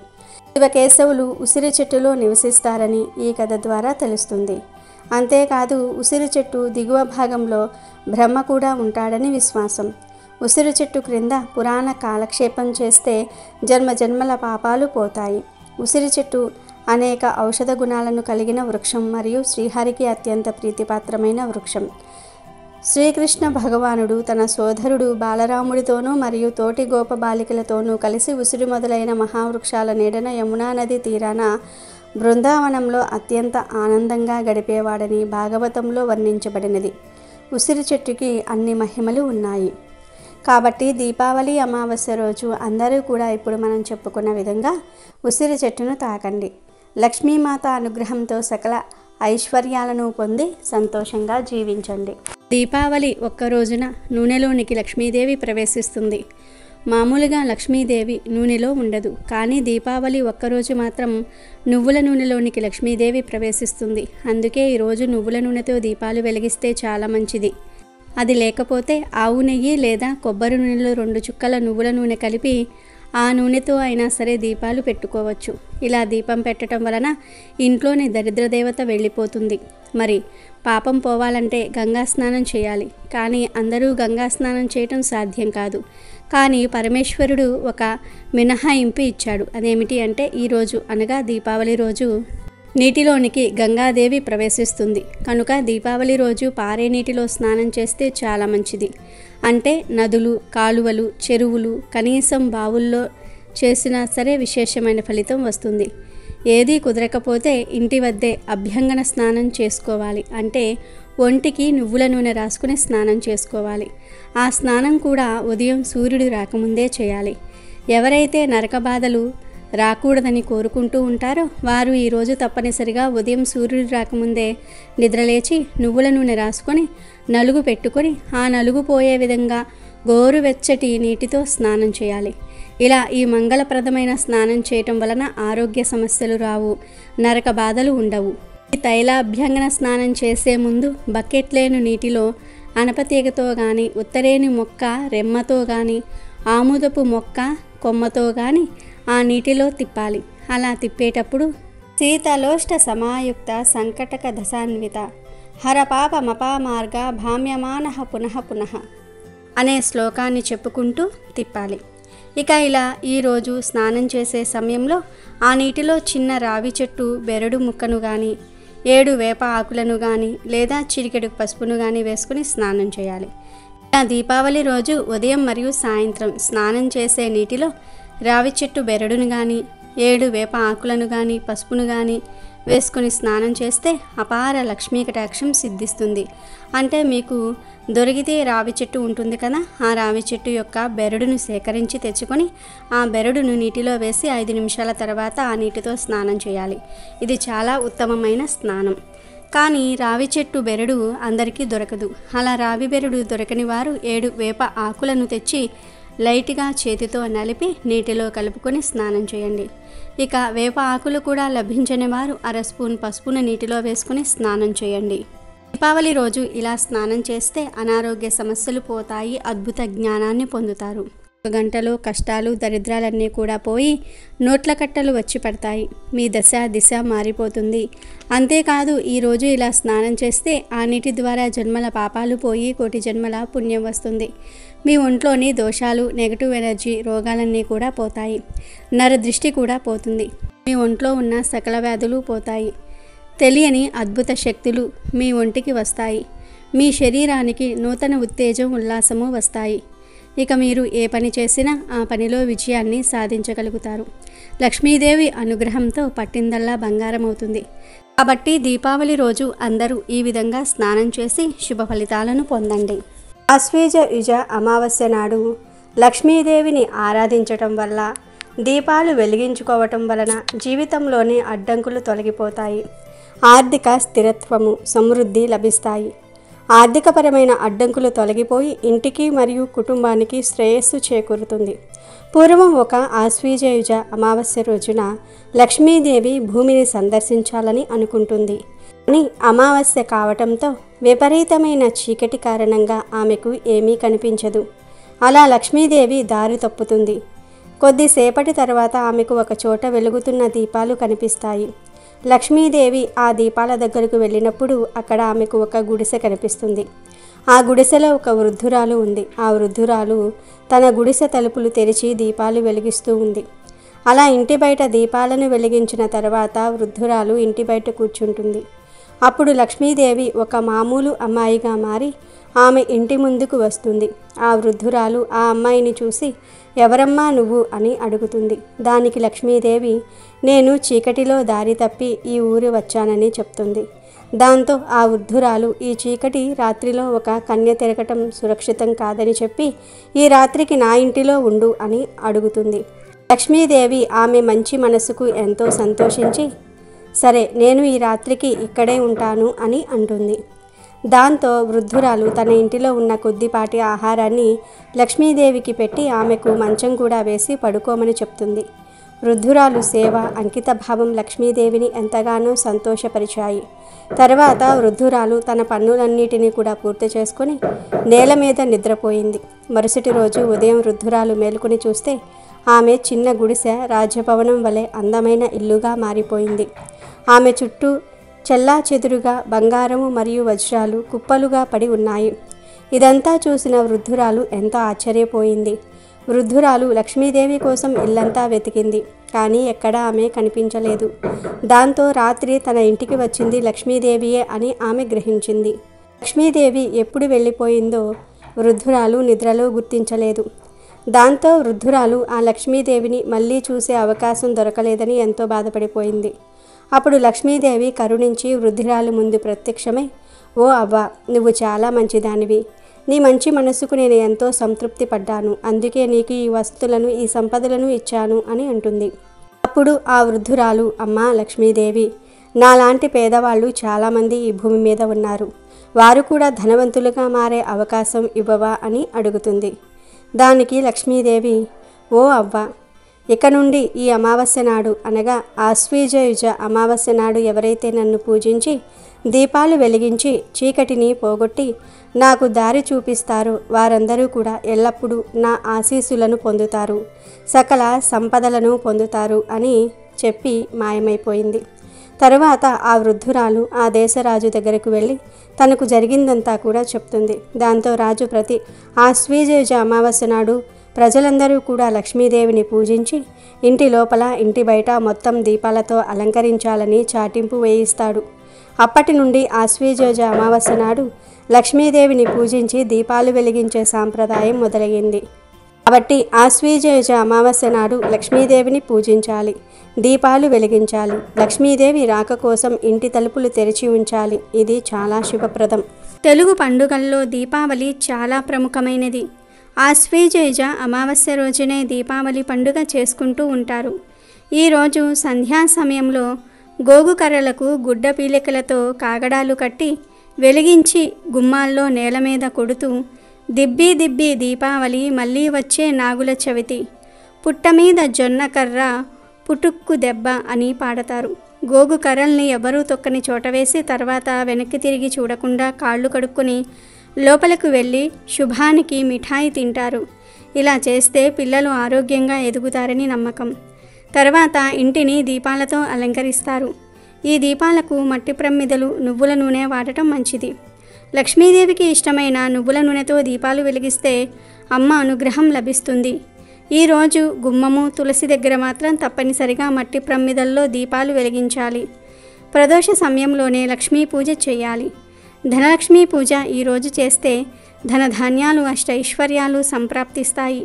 శివకేశవులు ఉసిరి చెట్టులో నివసిస్తారని ఈ కథ ద్వారా తెలుస్తుంది. అంతేకాదు ఉసిరి చెట్టు దిగువ భాగంలో బ్రహ్మ కూడా ఉంటాడని విశ్వాసం. ఉసిరి చెట్టు క్రింద పురాణ కాలక్షేపం చేస్తే జన్మజన్మల పాపాలు పోతాయి. ఉసిరి చెట్టు అనేక ఔషధ గుణాలను కలిగిన వృక్షం మరియు శ్రీహరికి అత్యంత ప్రీతిపాత్రమైన వృక్షం. శ్రీకృష్ణ భగవానుడు తన సోదరుడు బాలరాముడితోనూ మరియు తోటి గోప బాలికలతోనూ కలిసి ఉసిరి మొదలైన మహావృక్షాల నీడన యమునా నది తీరాన బృందావనంలో అత్యంత ఆనందంగా గడిపేవాడని భాగవతంలో వర్ణించబడినది. ఉసిరి చెట్టుకి అన్ని మహిమలు ఉన్నాయి. కాబట్టి దీపావళి అమావాస్య రోజు అందరూ కూడా ఇప్పుడు మనం చెప్పుకున్న విధంగా ఉసిరి చెట్టును తాకండి. లక్ష్మీమాత అనుగ్రహంతో సకల ఐశ్వర్యాలను పొంది సంతోషంగా జీవించండి. దీపావళి ఒక్క రోజున నూనెలోనికి లక్ష్మీదేవి ప్రవేశిస్తుంది. మామూలుగా లక్ష్మీదేవి నూనెలో ఉండదు. కానీ దీపావళి ఒక్కరోజు మాత్రం నువ్వుల నూనెలోనికి లక్ష్మీదేవి ప్రవేశిస్తుంది. అందుకే ఈరోజు నువ్వుల నూనెతో దీపాలు వెలిగిస్తే చాలా మంచిది. అది లేకపోతే ఆవు నెయ్యి లేదా కొబ్బరి నూనెలో 2 చుక్కల నువ్వుల నూనె కలిపి ఆ నూనెతో అయినా సరే దీపాలు పెట్టుకోవచ్చు. ఇలా దీపం పెట్టడం వలన ఇంట్లోని దరిద్ర దేవత వెళ్ళిపోతుంది. మరి పాపం పోవాలంటే గంగా స్నానం చేయాలి. కానీ అందరూ గంగా స్నానం చేయటం సాధ్యం కాదు. కానీ పరమేశ్వరుడు ఒక మినహాయింపు ఇచ్చాడు. అదేమిటి అంటే ఈరోజు అనగా దీపావళి రోజు నీటిలోనికి గంగాదేవి ప్రవేశిస్తుంది. కనుక దీపావళి రోజు పారే నీటిలో స్నానం చేస్తే చాలా మంచిది. అంటే నదులు, కాలువలు, చెరువులు, కనీసం బావుల్లో చేసినా సరే విశేషమైన ఫలితం వస్తుంది. ఏదీ కుదరకపోతే ఇంటి వద్దే అభ్యంగన స్నానం చేసుకోవాలి. అంటే ఒంటికి నువ్వుల నూనె రాసుకుని స్నానం చేసుకోవాలి. ఆ స్నానం కూడా ఉదయం సూర్యుడు రాకముందే చేయాలి. ఎవరైతే నరక బాధలు రాకూడదని కోరుకుంటూ ఉంటారో వారు ఈరోజు తప్పనిసరిగా ఉదయం సూర్యుడు రాకముందే నిద్రలేచి నువ్వుల నూనె రాసుకొని నలుగు పెట్టుకొని ఆ నలుగు పోయే విధంగా గోరువెచ్చటి నీటితో స్నానం చేయాలి. ఇలా ఈ మంగళప్రదమైన స్నానం చేయటం వలన ఆరోగ్య సమస్యలు రావు, నరక బాధలు ఉండవు. ఈ తైలాభ్యంగన స్నానం చేసే ముందు బకెట్ లేని నీటిలో అనపతీగతో కానీ, ఉత్తరేని మొక్క రెమ్మతో కానీ, ఆముదపు మొక్క కొమ్మతో కానీ ఆ నీటిలో తిప్పాలి. అలా తిప్పేటప్పుడు శీతలోష్ట సమాయుక్త సంకటక దశాన్విత హరపాప మపామార్గ భామ్యమాన పునః పునః అనే శ్లోకాన్ని చెప్పుకుంటూ తిప్పాలి. ఇక ఇలా ఈరోజు స్నానం చేసే సమయంలో ఆ నీటిలో చిన్న రావి చెట్టు బెరడు ముక్కను కానీ 7 వేప ఆకులను కానీ లేదా చిటికెడు పసుపును కానీ వేసుకుని స్నానం చేయాలి. దీపావళి రోజు ఉదయం మరియు సాయంత్రం స్నానం చేసే నీటిలో రావి చెట్టు బెరడును కానీ 7 వేప ఆకులను కానీ పసుపును కానీ వేసుకుని స్నానం చేస్తే అపార లక్ష్మీ కటాక్షం సిద్ధిస్తుంది. అంటే మీకు దొరికితే రావి చెట్టు ఉంటుంది కదా, ఆ రావి చెట్టు యొక్క బెరడును సేకరించి తెచ్చుకొని ఆ బెరడును నీటిలో వేసి 5 నిమిషాల తర్వాత ఆ నీటితో స్నానం చేయాలి. ఇది చాలా ఉత్తమమైన స్నానం. కానీ రావి చెట్టు బెరడు అందరికీ దొరకదు. అలా రావి బెరడు దొరకని వారు 7 వేప ఆకులను తెచ్చి లైట్గా చేతితో నలిపి నీటిలో కలుపుకొని స్నానం చేయండి. ఇక వేప ఆకులు కూడా లభించని వారు 1/2 స్పూన్ పసుపును నీటిలో వేసుకుని స్నానం చేయండి. దీపావళి రోజు ఇలా స్నానం చేస్తే అనారోగ్య సమస్యలు పోతాయి, అద్భుత జ్ఞానాన్ని పొందుతారు. 1 గంటలో కష్టాలు దరిద్రాలన్నీ కూడా పోయి నోట్ల కట్టలు వచ్చి పడతాయి. మీ దశ దిశ మారిపోతుంది. అంతేకాదు ఈరోజు ఇలా స్నానం చేస్తే ఆ నీటి ద్వారా జన్మల పాపాలు పోయి కోటి జన్మల పుణ్యం వస్తుంది. మీ ఒంట్లోని దోషాలు, నెగటివ్ ఎనర్జీ, రోగాలన్నీ కూడా పోతాయి. నరదృష్టి కూడా పోతుంది. మీ ఒంట్లో ఉన్న సకల వ్యాధులు పోతాయి. తెలియని అద్భుత శక్తులు మీ ఒంటికి వస్తాయి. మీ శరీరానికి నూతన ఉత్తేజం, ఉల్లాసము వస్తాయి. ఇక మీరు ఏ పని చేసినా ఆ పనిలో విజయాన్ని సాధించగలుగుతారు. లక్ష్మీదేవి అనుగ్రహంతో పట్టిందల్లా బంగారం అవుతుంది. కాబట్టి దీపావళి రోజు అందరూ ఈ విధంగా స్నానం చేసి శుభ ఫలితాలను పొందండి. ఆశ్వేజ యుజ అమావాస్య నాడు లక్ష్మీదేవిని ఆరాధించటం వల్ల, దీపాలు వెలిగించుకోవటం వలన జీవితంలోని అడ్డంకులు తొలగిపోతాయి. ఆర్థిక స్థిరత్వము, సమృద్ధి లభిస్తాయి. ఆర్థికపరమైన అడ్డంకులు తొలగిపోయి ఇంటికి మరియు కుటుంబానికి శ్రేయస్సు చేకూరుతుంది. పూర్వం ఒక ఆశ్వీజయుజ అమావాస్య రోజున లక్ష్మీదేవి భూమిని సందర్శించాలని అనుకుంటుంది. కానీ అమావాస్య కావటంతో విపరీతమైన చీకటి కారణంగా ఆమెకు ఏమీ కనిపించదు. అలా లక్ష్మీదేవి దారి తప్పుతుంది. కొద్దిసేపటి తర్వాత ఆమెకు ఒక చోట వెలుగుతున్న దీపాలు కనిపిస్తాయి. లక్ష్మీదేవి ఆ దీపాల దగ్గరకు వెళ్ళినప్పుడు అక్కడ ఆమెకు ఒక గుడిసె కనిపిస్తుంది. ఆ గుడిసెలో ఒక వృద్ధురాలు ఉంది. ఆ వృద్ధురాలు తన గుడిసె తలుపులు తెరిచి దీపాలు వెలిగిస్తూ ఉంది. అలా ఇంటి బయట దీపాలను వెలిగించిన తర్వాత వృద్ధురాలు ఇంటి బయట కూర్చుంటుంది. అప్పుడు లక్ష్మీదేవి ఒక మామూలు అమ్మాయిగా మారి ఆమె ఇంటి ముందుకు వస్తుంది. ఆ వృద్ధురాలు ఆ అమ్మాయిని చూసి, ఎవరమ్మా నువ్వు అని అడుగుతుంది. దానికి లక్ష్మీదేవి, నేను చీకటిలో దారి తప్పి ఈ ఊరు వచ్చానని చెప్తుంది. దాంతో ఆ వృద్ధురాలు, ఈ చీకటి రాత్రిలో ఒక కన్య తిరగటం సురక్షితం కాదని చెప్పి ఈ రాత్రికి నా ఇంటిలో ఉండు అని అడుగుతుంది. లక్ష్మీదేవి ఆమె మంచి మనసుకు ఎంతో సంతోషించి, సరే నేను ఈ రాత్రికి ఇక్కడే ఉంటాను అని అంటుంది. దాంతో వృద్ధురాలు తన ఇంటిలో ఉన్న కొద్దిపాటి ఆహారాన్ని లక్ష్మీదేవికి పెట్టి ఆమెకు మంచం కూడా వేసి పడుకోమని చెప్తుంది. వృద్ధురాలు సేవ, అంకిత భావం లక్ష్మీదేవిని ఎంతగానో సంతోషపరిచాయి. తర్వాత వృద్ధురాలు తన పనులన్నిటినీ కూడా పూర్తి చేసుకుని నేల మీద నిద్రపోయింది. మరుసటి రోజు ఉదయం వృద్ధురాలు మేలుకొని చూస్తే ఆమె చిన్న గుడిసె రాజభవనం వలె అందమైన ఇల్లుగా మారిపోయింది. ఆమె చుట్టూ చెల్లాచెదురుగా బంగారము మరియు వజ్రాలు కుప్పలుగా పడి ఉన్నాయి. ఇదంతా చూసిన వృద్ధురాలు ఎంతో ఆశ్చర్యపోయింది. వృద్ధురాలు లక్ష్మీదేవి కోసం ఇల్లంతా వెతికింది, కానీ ఎక్కడా ఆమె కనిపించలేదు. దాంతో రాత్రి తన ఇంటికి వచ్చింది లక్ష్మీదేవియే అని ఆమె గ్రహించింది. లక్ష్మీదేవి ఎప్పుడు వెళ్ళిపోయిందో వృద్ధురాలు నిద్రలో గుర్తించలేదు. దాంతో వృద్ధురాలు ఆ లక్ష్మీదేవిని మళ్ళీ చూసే అవకాశం దొరకలేదని ఎంతో బాధపడిపోయింది. అప్పుడు లక్ష్మీదేవి కరుణించి వృద్ధురాలు ముందు ప్రత్యక్షమై, ఓ అవ్వ, నువ్వు చాలా మంచిదానివి. నీ మంచి మనసుకు నేను ఎంతో సంతృప్తి పడ్డాను. అందుకే నీకు ఈ వస్తువులను, ఈ సంపదలను ఇచ్చాను అని అంటుంది. అప్పుడు ఆ వృద్ధురాలు, అమ్మా లక్ష్మీదేవి, నాలాంటి పేదవాళ్ళు చాలామంది ఈ భూమి మీద ఉన్నారు. వారు కూడా ధనవంతులుగా మారే అవకాశం ఇవ్వవా అని అడుగుతుంది. దానికి లక్ష్మీదేవి, ఓ అవ్వ, ఇక నుండి ఈ అమావాస్య నాడు అనగా ఆశ్వీజయుజ అమావాస్య నాడు ఎవరైతే నన్ను పూజించి దీపాలు వెలిగించి చీకటిని పోగొట్టి నాకు దారి చూపిస్తారో వారందరూ కూడా ఎల్లప్పుడూ నా ఆశీస్సులను పొందుతారు, సకల సంపదలను పొందుతారు అని చెప్పి మాయమైపోయింది. తరువాత ఆ వృద్ధురాలు ఆ దేశరాజు దగ్గరకు వెళ్ళి తనకు జరిగిందంతా కూడా చెప్తుంది. దాంతో రాజు ప్రతి ఆశ్వీజయుజ అమావాస్య నాడు ప్రజలందరూ కూడా లక్ష్మీదేవిని పూజించి ఇంటి లోపల ఇంటి బయట మొత్తం దీపాలతో అలంకరించాలని చాటింపు వేయిస్తాడు. అప్పటి నుండి ఆశ్వీజ అమావాస్య నాడు లక్ష్మీదేవిని పూజించి దీపాలు వెలిగించే సాంప్రదాయం మొదలయ్యింది. కాబట్టి ఆశ్వీజ అమావాస్య నాడు లక్ష్మీదేవిని పూజించాలి, దీపాలు వెలిగించాలి. లక్ష్మీదేవి రాక కోసం ఇంటి తలుపులు తెరిచి ఉంచాలి. ఇది చాలా శుభప్రదం. తెలుగు పండుగల్లో దీపావళి చాలా ప్రముఖమైనది. ఆశ్వీజ అమావాస్య రోజునే దీపావళి పండుగ చేసుకుంటూ ఉంటారు. ఈరోజు సంధ్యా సమయంలో గోగు కర్రలకు గుడ్డ పీలికలతో కాగడాలు కట్టి వెలిగించి గుమ్మాల్లో నేల మీద కొడుతూ దిబ్బి దిబ్బి దీపావళి మళ్ళీ వచ్చే నాగుల చవితి, పుట్ట మీద జొన్న కర్ర పుటుక్కు దెబ్బ అని పాడతారు. గోగు కర్రల్ని ఎవరూ తొక్కని చోట వేసి తర్వాత వెనక్కి తిరిగి చూడకుండా కాళ్ళు కడుక్కొని లోపలకు వెళ్ళి శుభానికి మిఠాయి తింటారు. ఇలా చేస్తే పిల్లలు ఆరోగ్యంగా ఎదుగుతారని నమ్మకం. తర్వాత ఇంటిని దీపాలతో అలంకరిస్తారు. ఈ దీపాలకు మట్టి ప్రమిదలు, నువ్వుల నూనె వాడటం మంచిది. లక్ష్మీదేవికి ఇష్టమైన నువ్వుల నూనెతో దీపాలు వెలిగిస్తే అమ్మ అనుగ్రహం లభిస్తుంది. ఈరోజు గుమ్మము, తులసి దగ్గర మాత్రం తప్పనిసరిగా మట్టి ప్రమిదల్లో దీపాలు వెలిగించాలి. ప్రదోష సమయంలోనే లక్ష్మీ పూజ చేయాలి. ధనలక్ష్మీ పూజ ఈరోజు చేస్తే ధనధాన్యాలు, అష్టైశ్వర్యాలు సంప్రాప్తిస్తాయి.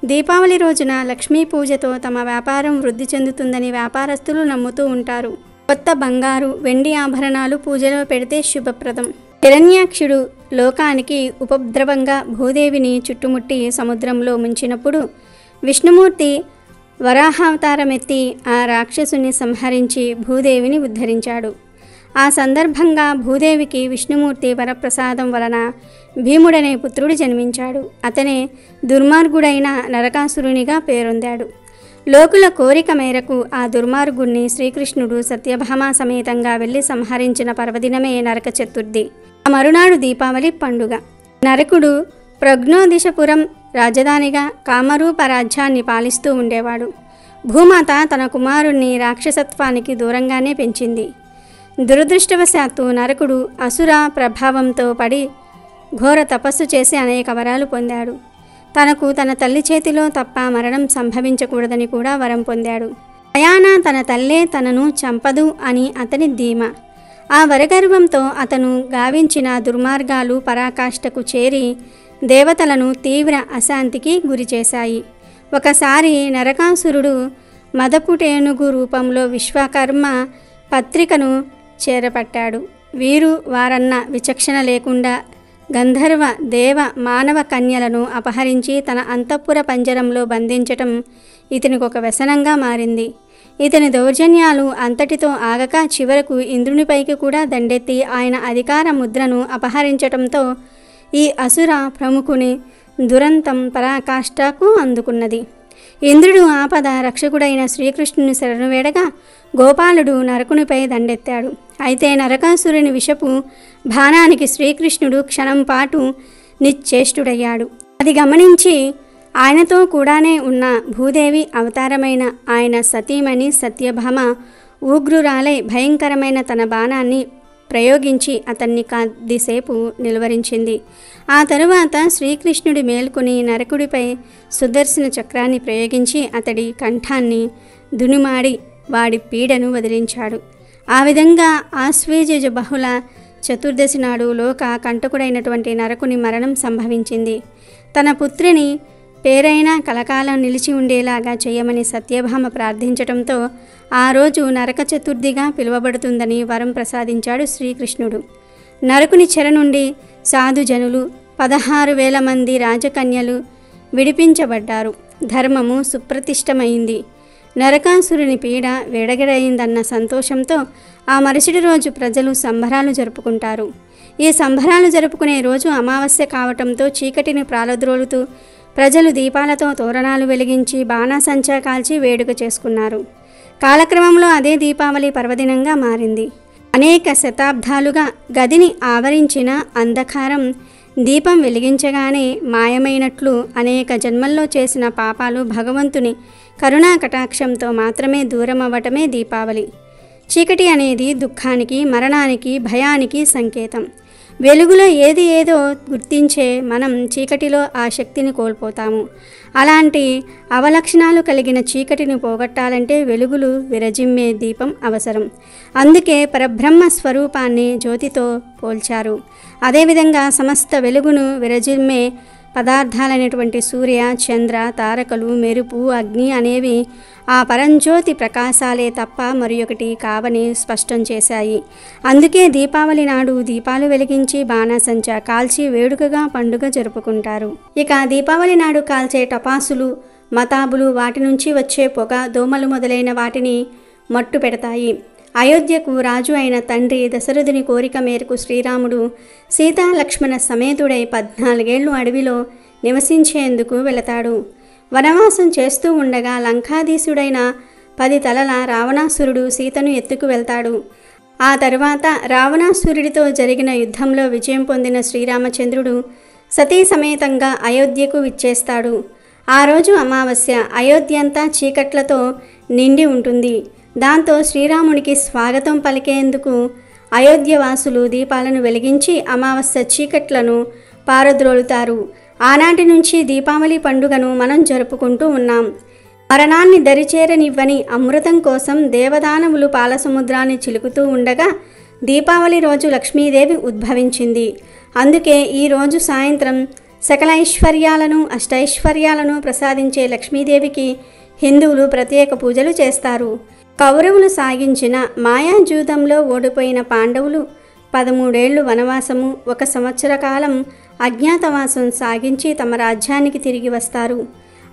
దీపావళి రోజున లక్ష్మీ పూజతో తమ వ్యాపారం వృద్ధి చెందుతుందని వ్యాపారస్తులు నమ్ముతూ ఉంటారు. కొత్త బంగారు, వెండి ఆభరణాలు పూజలో పెడితే శుభప్రదం. హిరణ్యాక్షుడు లోకానికి ఉపద్రవంగా భూదేవిని చుట్టుముట్టి సముద్రంలో ముంచినప్పుడు విష్ణుమూర్తి వరాహావతారమెత్తి ఆ రాక్షసుని సంహరించి భూదేవిని ఉద్ధరించాడు. ఆ సందర్భంగా భూదేవికి విష్ణుమూర్తి వరప్రసాదం వలన భీముడనే పుత్రుడు జన్మించాడు. అతనే దుర్మార్గుడైన నరకాసురునిగా పేరొందాడు. లోకుల కోరిక మేరకు ఆ దుర్మార్గుణ్ణి శ్రీకృష్ణుడు సత్యభామ సమేతంగా వెళ్ళి సంహరించిన పర్వదినమే నరక చతుర్థి. ఆ మరునాడు దీపావళి పండుగ. నరకుడు ప్రజ్ఞోదిశపురం రాజధానిగా కామరూప రాజ్యాన్ని పాలిస్తూ ఉండేవాడు. భూమాత తన కుమారుణ్ణి రాక్షసత్వానికి దూరంగానే పెంచింది. దురదృష్టవశాత్తు నరకుడు అసుర ప్రభావంతో పడి ఘోర తపస్సు చేసి అనేక వరాలు పొందాడు. తనకు తన తల్లి చేతిలో తప్ప మరణం సంభవించకూడదని కూడా వరం పొందాడు. అయానా తన తల్లే తనను చంపదు అని అతని ధీమా. ఆ వరగర్వంతో అతను గావించిన దుర్మార్గాలు పరాకాష్ఠకు చేరి దేవతలను తీవ్ర అశాంతికి గురిచేశాయి. ఒకసారి నరకాసురుడు మదపుటేనుగు రూపంలో విశ్వకర్మ పత్రికను చేరపట్టాడు. వీరు వారన్న విచక్షణ లేకుండా గంధర్వ, దేవ, మానవ కన్యలను అపహరించి తన అంతఃపుర పంజరంలో బంధించటం ఇతనికి ఒక వ్యసనంగా మారింది. ఇతని దౌర్జన్యాలు అంతటితో ఆగక చివరకు ఇంద్రునిపైకి కూడా దండెత్తి ఆయన అధికార ముద్రను అపహరించటంతో ఈ అసుర ప్రముఖుని దురంతం పరాకాష్ఠకు అందుకున్నది. ఇంద్రుడు ఆపద రక్షకుడైన శ్రీకృష్ణుని శరణు వేడగా గోపాలుడు నరకునిపై దండెత్తాడు. అయితే నరకాసురుని విషపు బాణానికి శ్రీకృష్ణుడు క్షణం పాటు నిశ్చేష్టుడయ్యాడు. అది గమనించి ఆయనతో కూడానే ఉన్న భూదేవి అవతారమైన ఆయన సతీమణి సత్యభామ ఉగ్రురాలై భయంకరమైన తన బాణాన్ని ప్రయోగించి అతన్ని కొద్దిసేపు నిలువరించింది. ఆ తరువాత శ్రీకృష్ణుడి మేల్కొని నరకుడిపై సుదర్శన చక్రాన్ని ప్రయోగించి అతడి కంఠాన్ని దునుమాడి వాడి పీడను వదిలించాడు. ఆ విధంగా ఆశ్వేజ బహుళ చతుర్దశి నాడు లోక కంటకుడైనటువంటి నరకుని మరణం సంభవించింది. తన పుత్రిని పేరైనా కలకాలం నిలిచి ఉండేలాగా చేయమని సత్యభామ ప్రార్థించటంతో ఆ రోజు నరక చతుర్థిగా పిలువబడుతుందని వరం ప్రసాదించాడు శ్రీకృష్ణుడు. నరకుని చెర నుండి సాధుజనులు 16,000 మంది రాజకన్యలు విడిపించబడ్డారు. ధర్మము సుప్రతిష్టమైంది. నరకాసురుని పీడ వెడగడైందన్న సంతోషంతో ఆ మరుసటి రోజు ప్రజలు సంబరాలు జరుపుకుంటారు. ఈ సంబరాలు జరుపుకునే రోజు అమావాస్య కావటంతో చీకటిని ప్రాలద్రోలుతూ ప్రజలు దీపాలతో తోరణాలు వెలిగించి బాణాసంచా కాల్చి వేడుక చేసుకున్నారు. కాలక్రమంలో అదే దీపావళి పర్వదినంగా మారింది. అనేక శతాబ్దాలుగా గదిని ఆవరించిన అంధకారం దీపం వెలిగించగానే మాయమైనట్లు అనేక జన్మల్లో చేసిన పాపాలు భగవంతుని కరుణా కటాక్షంతో మాత్రమే దూరం అవ్వటమే దీపావళి. చీకటి అనేది దుఃఖానికి, మరణానికి, భయానికి సంకేతం. వెలుగులో ఏది ఏదో గుర్తించే మనం చీకటిలో ఆ శక్తిని కోల్పోతాము. అలాంటి అవలక్షణాలు కలిగిన చీకటిని పోగొట్టాలంటే వెలుగులు విరజిమ్మే దీపం అవసరం. అందుకే పరబ్రహ్మ స్వరూపాన్ని జ్యోతితో పోల్చారు. అదేవిధంగా సమస్త వెలుగును విరజిమ్మే పదార్థాలైనటువంటి సూర్య, చంద్ర, తారకలు, మెరుపు, అగ్ని అనేవి ఆ పరంజ్యోతి ప్రకాశాలే తప్ప మరియొకటి కావని స్పష్టం చేశాయి. అందుకే దీపావళి నాడు దీపాలు వెలిగించి బాణాసంచా కాల్చి వేడుకగా పండుగ జరుపుకుంటారు. ఇక దీపావళి నాడు కాల్చే టపాసులు, మతాబులు, వాటి నుంచి వచ్చే పొగ, దోమలు మొదలైన వాటిని మట్టు పెడతాయి. అయోధ్యకు రాజు అయిన తండ్రి దశరథుని కోరిక మేరకు శ్రీరాముడు సీతా లక్ష్మణ సమేతుడై 14 ఏళ్లు అడవిలో నివసించేందుకు వెళతాడు. వనవాసం చేస్తూ ఉండగా లంకాధీశుడైన 10 తలల రావణాసురుడు సీతను ఎత్తుకు వెళ్తాడు. ఆ తరువాత రావణాసురుడితో జరిగిన యుద్ధంలో విజయం పొందిన శ్రీరామచంద్రుడు సతీ సమేతంగా అయోధ్యకు విచ్చేస్తాడు. ఆ రోజు అమావాస్య. అయోధ్య అంతా చీకట్లతో నిండి ఉంటుంది. దాంతో శ్రీరామునికి స్వాగతం పలికేందుకు అయోధ్యవాసులు దీపాలను వెలిగించి అమావాస్య చీకట్లను పారద్రోలుతారు. ఆనాటి నుంచి దీపావళి పండుగను మనం జరుపుకుంటూ ఉన్నాం. మరణాన్ని దరిచేరనివ్వని అమృతం కోసం దేవదానవులు పాలసముద్రాన్ని చిలుకుతూ ఉండగా దీపావళి రోజు లక్ష్మీదేవి ఉద్భవించింది. అందుకే ఈరోజు సాయంత్రం సకల ఐశ్వర్యాలను, అష్టైశ్వర్యాలను ప్రసాదించే లక్ష్మీదేవికి హిందువులు ప్రత్యేక పూజలు చేస్తారు. కౌరవులు సాగించిన మాయాజూదంలో ఓడిపోయిన పాండవులు 13 ఏళ్లు వనవాసము, 1 సంవత్సర కాలం అజ్ఞాతవాసం సాగించి తమ రాజ్యానికి తిరిగి వస్తారు.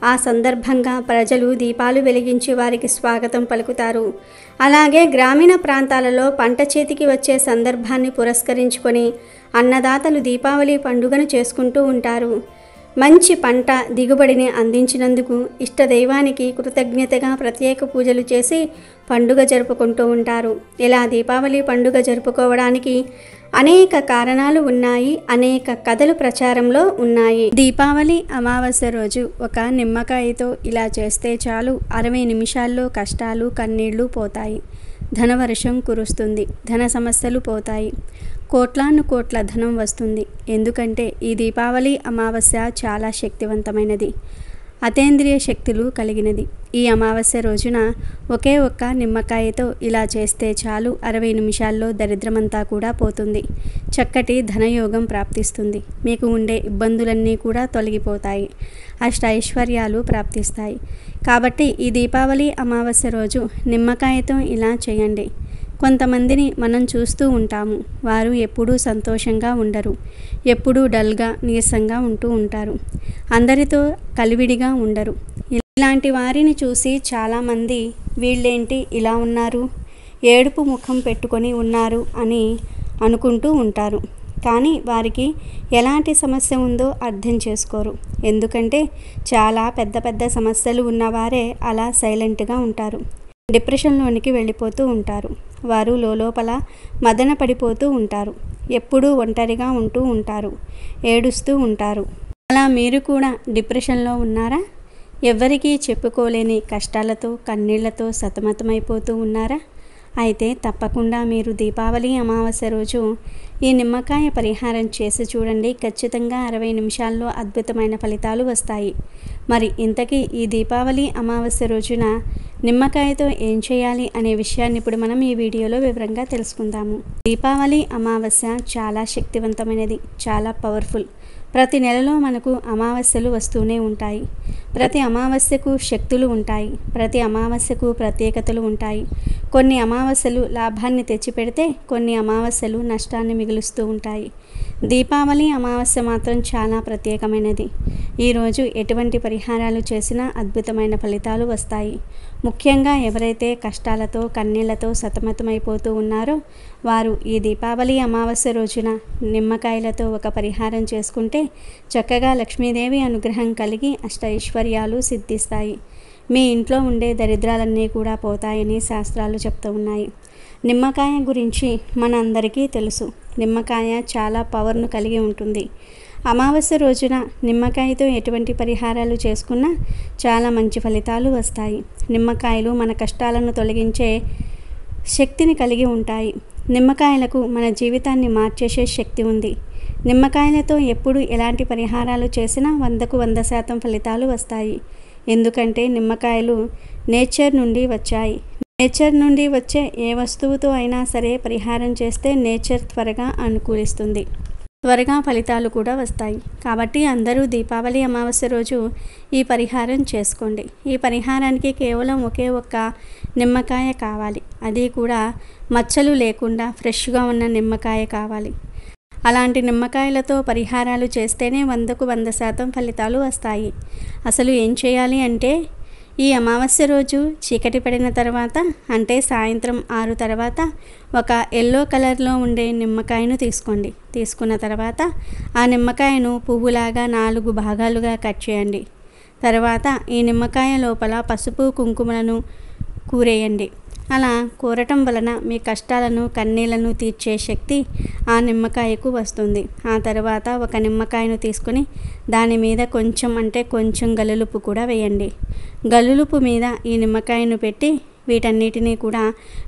ఆ సందర్భంగా ప్రజలు దీపాలు వెలిగించి వారికి స్వాగతం పలుకుతారు. అలాగే గ్రామీణ ప్రాంతాలలో పంట చేతికి వచ్చే సందర్భాన్ని పురస్కరించుకొని అన్నదాతలు దీపావళి పండుగను చేసుకుంటూ ఉంటారు. మంచి పంట దిగుబడిని అందించినందుకు ఇష్టదైవానికి కృతజ్ఞతగా ప్రత్యేక పూజలు చేసి పండుగ జరుపుకుంటూ ఉంటారు. ఇలా దీపావళి పండుగ జరుపుకోవడానికి అనేక కారణాలు ఉన్నాయి. అనేక కథలు ప్రచారంలో ఉన్నాయి. దీపావళి అమావాస్య రోజు ఒక నిమ్మకాయతో ఇలా చేస్తే చాలు 60 నిమిషాల్లో కష్టాలు, కన్నీళ్లు పోతాయి. ధనవర్షం కురుస్తుంది. ధన సమస్యలు పోతాయి. కోట్లాను కోట్ల ధనం వస్తుంది. ఎందుకంటే ఈ దీపావళి అమావాస్య చాలా శక్తివంతమైనది, అతేంద్రియ శక్తులు కలిగినది. ఈ అమావాస్య రోజున ఒకే ఒక్క నిమ్మకాయతో ఇలా చేస్తే చాలు 60 నిమిషాల్లో దరిద్రమంతా కూడా పోతుంది. చక్కటి ధనయోగం ప్రాప్తిస్తుంది. మీకు ఉండే ఇబ్బందులన్నీ కూడా తొలగిపోతాయి. అష్టైశ్వర్యాలు ప్రాప్తిస్తాయి. కాబట్టి ఈ దీపావళి అమావాస్య రోజు నిమ్మకాయతో ఇలా చేయండి. కొంతమందిని మనం చూస్తూ ఉంటాము. వారు ఎప్పుడూ సంతోషంగా ఉండరు. ఎప్పుడూ డల్గా, నీరసంగా ఉంటూ ఉంటారు. అందరితో కలివిడిగా ఉండరు. ఇలాంటి వారిని చూసి చాలామంది వీళ్ళేంటి ఇలా ఉన్నారు, ఏడుపు ముఖం పెట్టుకొని ఉన్నారు అని అనుకుంటూ ఉంటారు. కానీ వారికి ఎలాంటి సమస్య ఉందో అర్థం చేసుకోరు. ఎందుకంటే చాలా పెద్ద పెద్ద సమస్యలు ఉన్నవారే అలా సైలెంట్గా ఉంటారు. డిప్రెషన్లోనికి వెళ్ళిపోతూ ఉంటారు. వారు లోపల మదన పడిపోతూ ఉంటారు. ఎప్పుడూ ఒంటరిగా ఉంటూ ఉంటారు. ఏడుస్తూ ఉంటారు. అలా మీరు కూడా డిప్రెషన్లో ఉన్నారా? ఎవ్వరికీ చెప్పుకోలేని కష్టాలతో, కన్నీళ్లతో సతమతమైపోతూ ఉన్నారా? అయితే తప్పకుండా మీరు దీపావళి అమావాస్య రోజు ఈ నిమ్మకాయ పరిహారం చేసి చూడండి. ఖచ్చితంగా 60 నిమిషాల్లో అద్భుతమైన ఫలితాలు వస్తాయి. మరి ఇంతకీ ఈ దీపావళి అమావాస్య రోజున నిమ్మకాయతో ఏం చేయాలి అనే విషయాన్ని ఇప్పుడు మనం ఈ వీడియోలో వివరంగా తెలుసుకుందాము. దీపావళి అమావాస్య చాలా శక్తివంతమైనది, చాలా పవర్ఫుల్. ప్రతి నెలలో మనకు అమావాస్యలు వస్తూనే ఉంటాయి. ప్రతి అమావాస్యకు శక్తులు ఉంటాయి. ప్రతి అమావాస్యకు ప్రత్యేకతలు ఉంటాయి. కొన్ని అమావాస్యలు లాభాన్ని తెచ్చిపెడితే కొన్ని అమావాస్యలు నష్టాన్ని మిగులుస్తూ ఉంటాయి. దీపావళి అమావాస్య మాత్రం చాలా ప్రత్యేకమైనది. ఈరోజు ఎటువంటి పరిహారాలు చేసినా అద్భుతమైన ఫలితాలు వస్తాయి. ముఖ్యంగా ఎవరైతే కష్టాలతో, కన్నీళ్లతో సతమతమైపోతూ ఉన్నారో వారు ఈ దీపావళి అమావాస్య రోజున నిమ్మకాయలతో ఒక పరిహారం చేసుకుంటే చక్కగా లక్ష్మీదేవి అనుగ్రహం కలిగి అష్టైశ్వర్యాలు సిద్ధిస్తాయి. మీ ఇంట్లో ఉండే దరిద్రాలన్నీ కూడా పోతాయని శాస్త్రాలు చెప్తూ ఉన్నాయి. నిమ్మకాయ గురించి మనందరికీ తెలుసు. నిమ్మకాయ చాలా పవర్ను కలిగి ఉంటుంది. అమావాస్య రోజున నిమ్మకాయతో ఎటువంటి పరిహారాలు చేసుకున్నా చాలా మంచి ఫలితాలు వస్తాయి. నిమ్మకాయలు మన కష్టాలను తొలగించే శక్తిని కలిగి ఉంటాయి. నిమ్మకాయలకు మన జీవితాన్ని మార్చేసే శక్తి ఉంది. నిమ్మకాయలతో ఎప్పుడు ఎలాంటి పరిహారాలు చేసినా 100కు 100% ఫలితాలు వస్తాయి. ఎందుకంటే నిమ్మకాయలు నేచర్ నుండి వచ్చాయి. నేచర్ నుండి వచ్చే ఏ వస్తువుతో అయినా సరే పరిహారం చేస్తే నేచర్ త్వరగా అనుకూలిస్తుంది, త్వరగా ఫలితాలు కూడా వస్తాయి. కాబట్టి అందరూ దీపావళి అమావాస్య రోజు ఈ పరిహారం చేసుకోండి. ఈ పరిహారానికి కేవలం ఒకే ఒక్క నిమ్మకాయ కావాలి. అది కూడా మచ్చలు లేకుండా ఫ్రెష్గా ఉన్న నిమ్మకాయ కావాలి. అలాంటి నిమ్మకాయలతో పరిహారాలు చేస్తేనే 100కు 100% ఫలితాలు వస్తాయి. అసలు ఏం చేయాలి అంటే, ఈ అమావాస్య రోజు చీకటి పడిన తర్వాత, అంటే సాయంత్రం 6 తర్వాత ఒక ఎల్లో కలర్లో ఉండే నిమ్మకాయను తీసుకోండి. తీసుకున్న తర్వాత ఆ నిమ్మకాయను పువ్వులాగా 4 భాగాలుగా కట్ చేయండి. తర్వాత ఈ నిమ్మకాయ లోపల పసుపు కుంకుమలను కూరేయండి. అలా కూరటం వలన మీ కష్టాలను కన్నీళ్లను తీర్చే శక్తి ఆ నిమ్మకాయకు వస్తుంది. ఆ తర్వాత ఒక నిమ్మకాయను తీసుకుని దాని మీద కొంచెం గల్లులుప్పు కూడా వేయండి. గల్లులుప్పు మీద ఈ నిమ్మకాయను పెట్టి వీటన్నిటినీ కూడా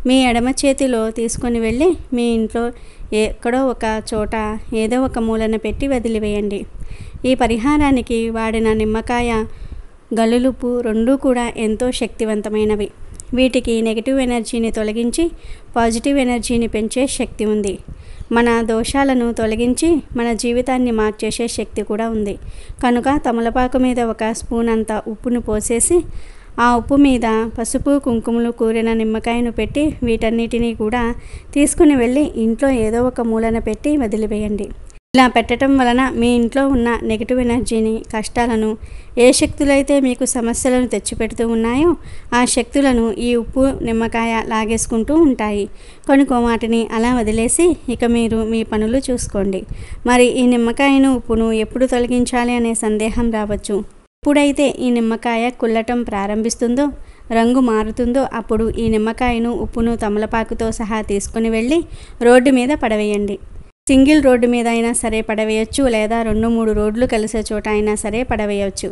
మీ ఎడమ చేతిలో తీసుకొని వెళ్ళి మీ ఇంట్లో ఎక్కడో ఒక చోట ఏదో ఒక మూలన పెట్టి వదిలివేయండి. ఈ పరిహారానికి వాడిన నిమ్మకాయ, గల్లులుప్పు రెండూ కూడా ఎంతో శక్తివంతమైనవి. వీటికి నెగిటివ్ ఎనర్జీని తొలగించి పాజిటివ్ ఎనర్జీని పెంచే శక్తి ఉంది. మన దోషాలను తొలగించి మన జీవితాన్ని మార్చేసే శక్తి కూడా ఉంది. కనుక తమలపాకు మీద 1 స్పూన్ అంత ఉప్పును పోసేసి ఆ ఉప్పు మీద పసుపు కుంకుమలు కూరిన నిమ్మకాయను పెట్టి వీటన్నిటినీ కూడా తీసుకుని వెళ్ళి ఇంట్లో ఏదో ఒక మూలన పెట్టి వదిలివేయండి. ఇలా పెట్టడం వలన మీ ఇంట్లో ఉన్న నెగిటివ్ ఎనర్జీని, కష్టాలను, ఏ శక్తులైతే మీకు సమస్యలను తెచ్చిపెడుతూ ఉన్నాయో ఆ శక్తులను ఈ ఉప్పు నిమ్మకాయ లాగేసుకుంటూ ఉంటాయి. కనుక వాటిని అలా వదిలేసి ఇక మీరు మీ పనులు చూసుకోండి. మరి ఈ నిమ్మకాయను, ఉప్పును ఎప్పుడు తొలగించాలి అనే సందేహం రావచ్చు. ఎప్పుడైతే ఈ నిమ్మకాయ కుళ్ళటం ప్రారంభిస్తుందో, రంగు మారుతుందో అప్పుడు ఈ నిమ్మకాయను, ఉప్పును తమలపాకుతో సహా తీసుకుని వెళ్ళి రోడ్డు మీద పడవేయండి. సింగిల్ రోడ్డు మీద అయినా సరే పడవేయచ్చు, లేదా 2-3 రోడ్లు కలిసే చోట అయినా సరే పడవేయచ్చు.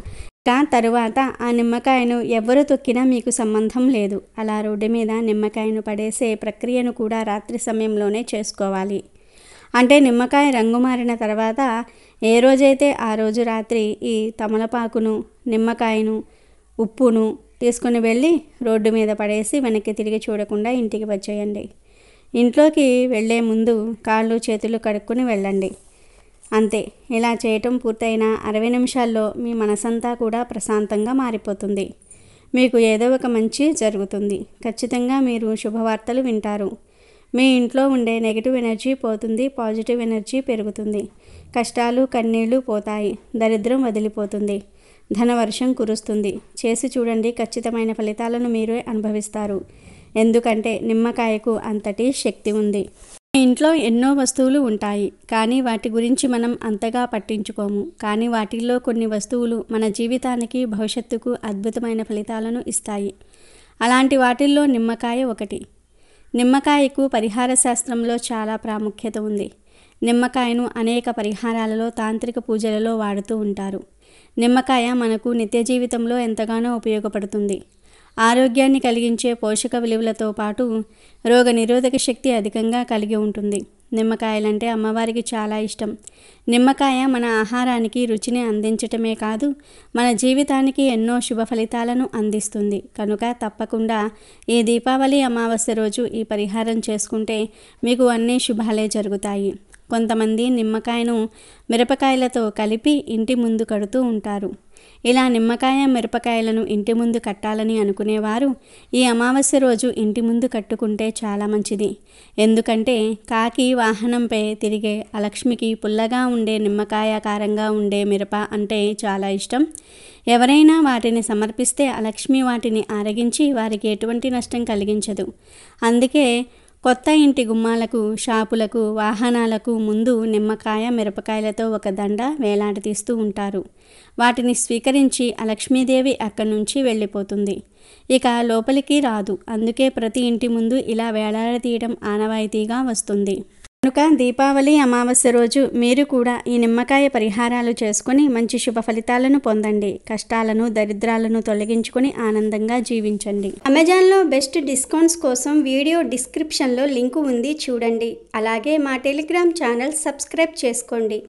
తరువాత ఆ నిమ్మకాయను ఎవరు తొక్కినా మీకు సంబంధం లేదు. అలా రోడ్డు మీద నిమ్మకాయను పడేసే ప్రక్రియను కూడా రాత్రి సమయంలోనే చేసుకోవాలి. అంటే నిమ్మకాయ రంగు మారిన తర్వాత ఏ రోజైతే ఆ రోజు రాత్రి ఈ తమలపాకును, నిమ్మకాయను, ఉప్పును తీసుకుని వెళ్ళి రోడ్డు మీద పడేసి వెనక్కి తిరిగి చూడకుండా ఇంటికి వచ్చేయండి. ఇంట్లోకి వెళ్ళే ముందు కాళ్ళు చేతులు కడుక్కొని వెళ్ళండి. అంతే. ఇలా చేయటం పూర్తయిన 60 నిమిషాల్లో మీ మనసంతా కూడా ప్రశాంతంగా మారిపోతుంది. మీకు ఏదో ఒక మంచి జరుగుతుంది. ఖచ్చితంగా మీరు శుభవార్తలు వింటారు. మీ ఇంట్లో ఉండే నెగిటివ్ ఎనర్జీ పోతుంది, పాజిటివ్ ఎనర్జీ పెరుగుతుంది. కష్టాలు కన్నీళ్లు పోతాయి, దరిద్రం వదిలిపోతుంది, ధనవర్షం కురుస్తుంది. చేసి చూడండి, ఖచ్చితమైన ఫలితాలను మీరే అనుభవిస్తారు. ఎందుకంటే నిమ్మకాయకు అంతటి శక్తి ఉంది. ఇంట్లో ఎన్నో వస్తువులు ఉంటాయి, కానీ వాటి గురించి మనం అంతగా పట్టించుకోము. కానీ వాటిల్లో కొన్ని వస్తువులు మన జీవితానికి, భవిష్యత్తుకు అద్భుతమైన ఫలితాలను ఇస్తాయి. అలాంటి వాటిల్లో నిమ్మకాయ ఒకటి. నిమ్మకాయకు పరిహార శాస్త్రంలో చాలా ప్రాముఖ్యత ఉంది. నిమ్మకాయను అనేక పరిహారాలలో, తాంత్రిక పూజలలో వాడుతూ ఉంటారు. నిమ్మకాయ మనకు నిత్య జీవితంలో ఎంతగానో ఉపయోగపడుతుంది. ఆరోగ్యాన్ని కలిగించే పోషక విలువలతో పాటు రోగనిరోధక శక్తి అధికంగా కలిగి ఉంటుంది. నిమ్మకాయలంటే అమ్మవారికి చాలా ఇష్టం. నిమ్మకాయ మన ఆహారానికి రుచిని అందించటమే కాదు, మన జీవితానికి ఎన్నో శుభ ఫలితాలను అందిస్తుంది. కనుక తప్పకుండా ఈ దీపావళి అమావాస్య రోజు ఈ పరిహారం చేసుకుంటే మీకు అన్ని శుభాలే జరుగుతాయి. కొంతమంది నిమ్మకాయను మిరపకాయలతో కలిపి ఇంటి ముందు కడుతూ ఉంటారు. ఇలా నిమ్మకాయ, మిరపకాయలను ఇంటి ముందు కట్టాలని అనుకునేవారు ఈ అమావాస్య రోజు ఇంటి ముందు కట్టుకుంటే చాలా మంచిది. ఎందుకంటే కాకి వాహనంపై తిరిగే అలక్ష్మికి పుల్లగా ఉండే నిమ్మకాయ, కారంగా ఉండే మిరప అంటే చాలా ఇష్టం. ఎవరైనా వాటిని సమర్పిస్తే అలక్ష్మి వాటిని ఆరగించి వారికి ఎటువంటి నష్టం కలిగించదు. అందుకే కొత్త ఇంటి గుమ్మాలకు, షాపులకు, వాహనాలకు ముందు నిమ్మకాయ, మిరపకాయలతో ఒక దండ వేలాడదీస్తూ ఉంటారు. వాటిని స్వీకరించి లక్ష్మీదేవి అక్కడి నుంచి వెళ్ళిపోతుంది. ఇక లోపలికి రాదు. అందుకే ప్రతి ఇంటి ముందు ఇలా వేలాడదీయడం ఆనవాయితీగా వస్తుంది. కనుక దీపావళి అమావాస్య రోజు మీరు కూడా ఈ నిమ్మకాయ పరిహారాలు చేసుకుని మంచి శుభ ఫలితాలను పొందండి. కష్టాలను దరిద్రాలను తొలగించుకుని ఆనందంగా జీవించండి. అమెజాన్లో బెస్ట్ డిస్కౌంట్స్ కోసం వీడియో డిస్క్రిప్షన్లో లింకు ఉంది, చూడండి. అలాగే మా టెలిగ్రామ్ ఛానల్ సబ్స్క్రైబ్ చేసుకోండి.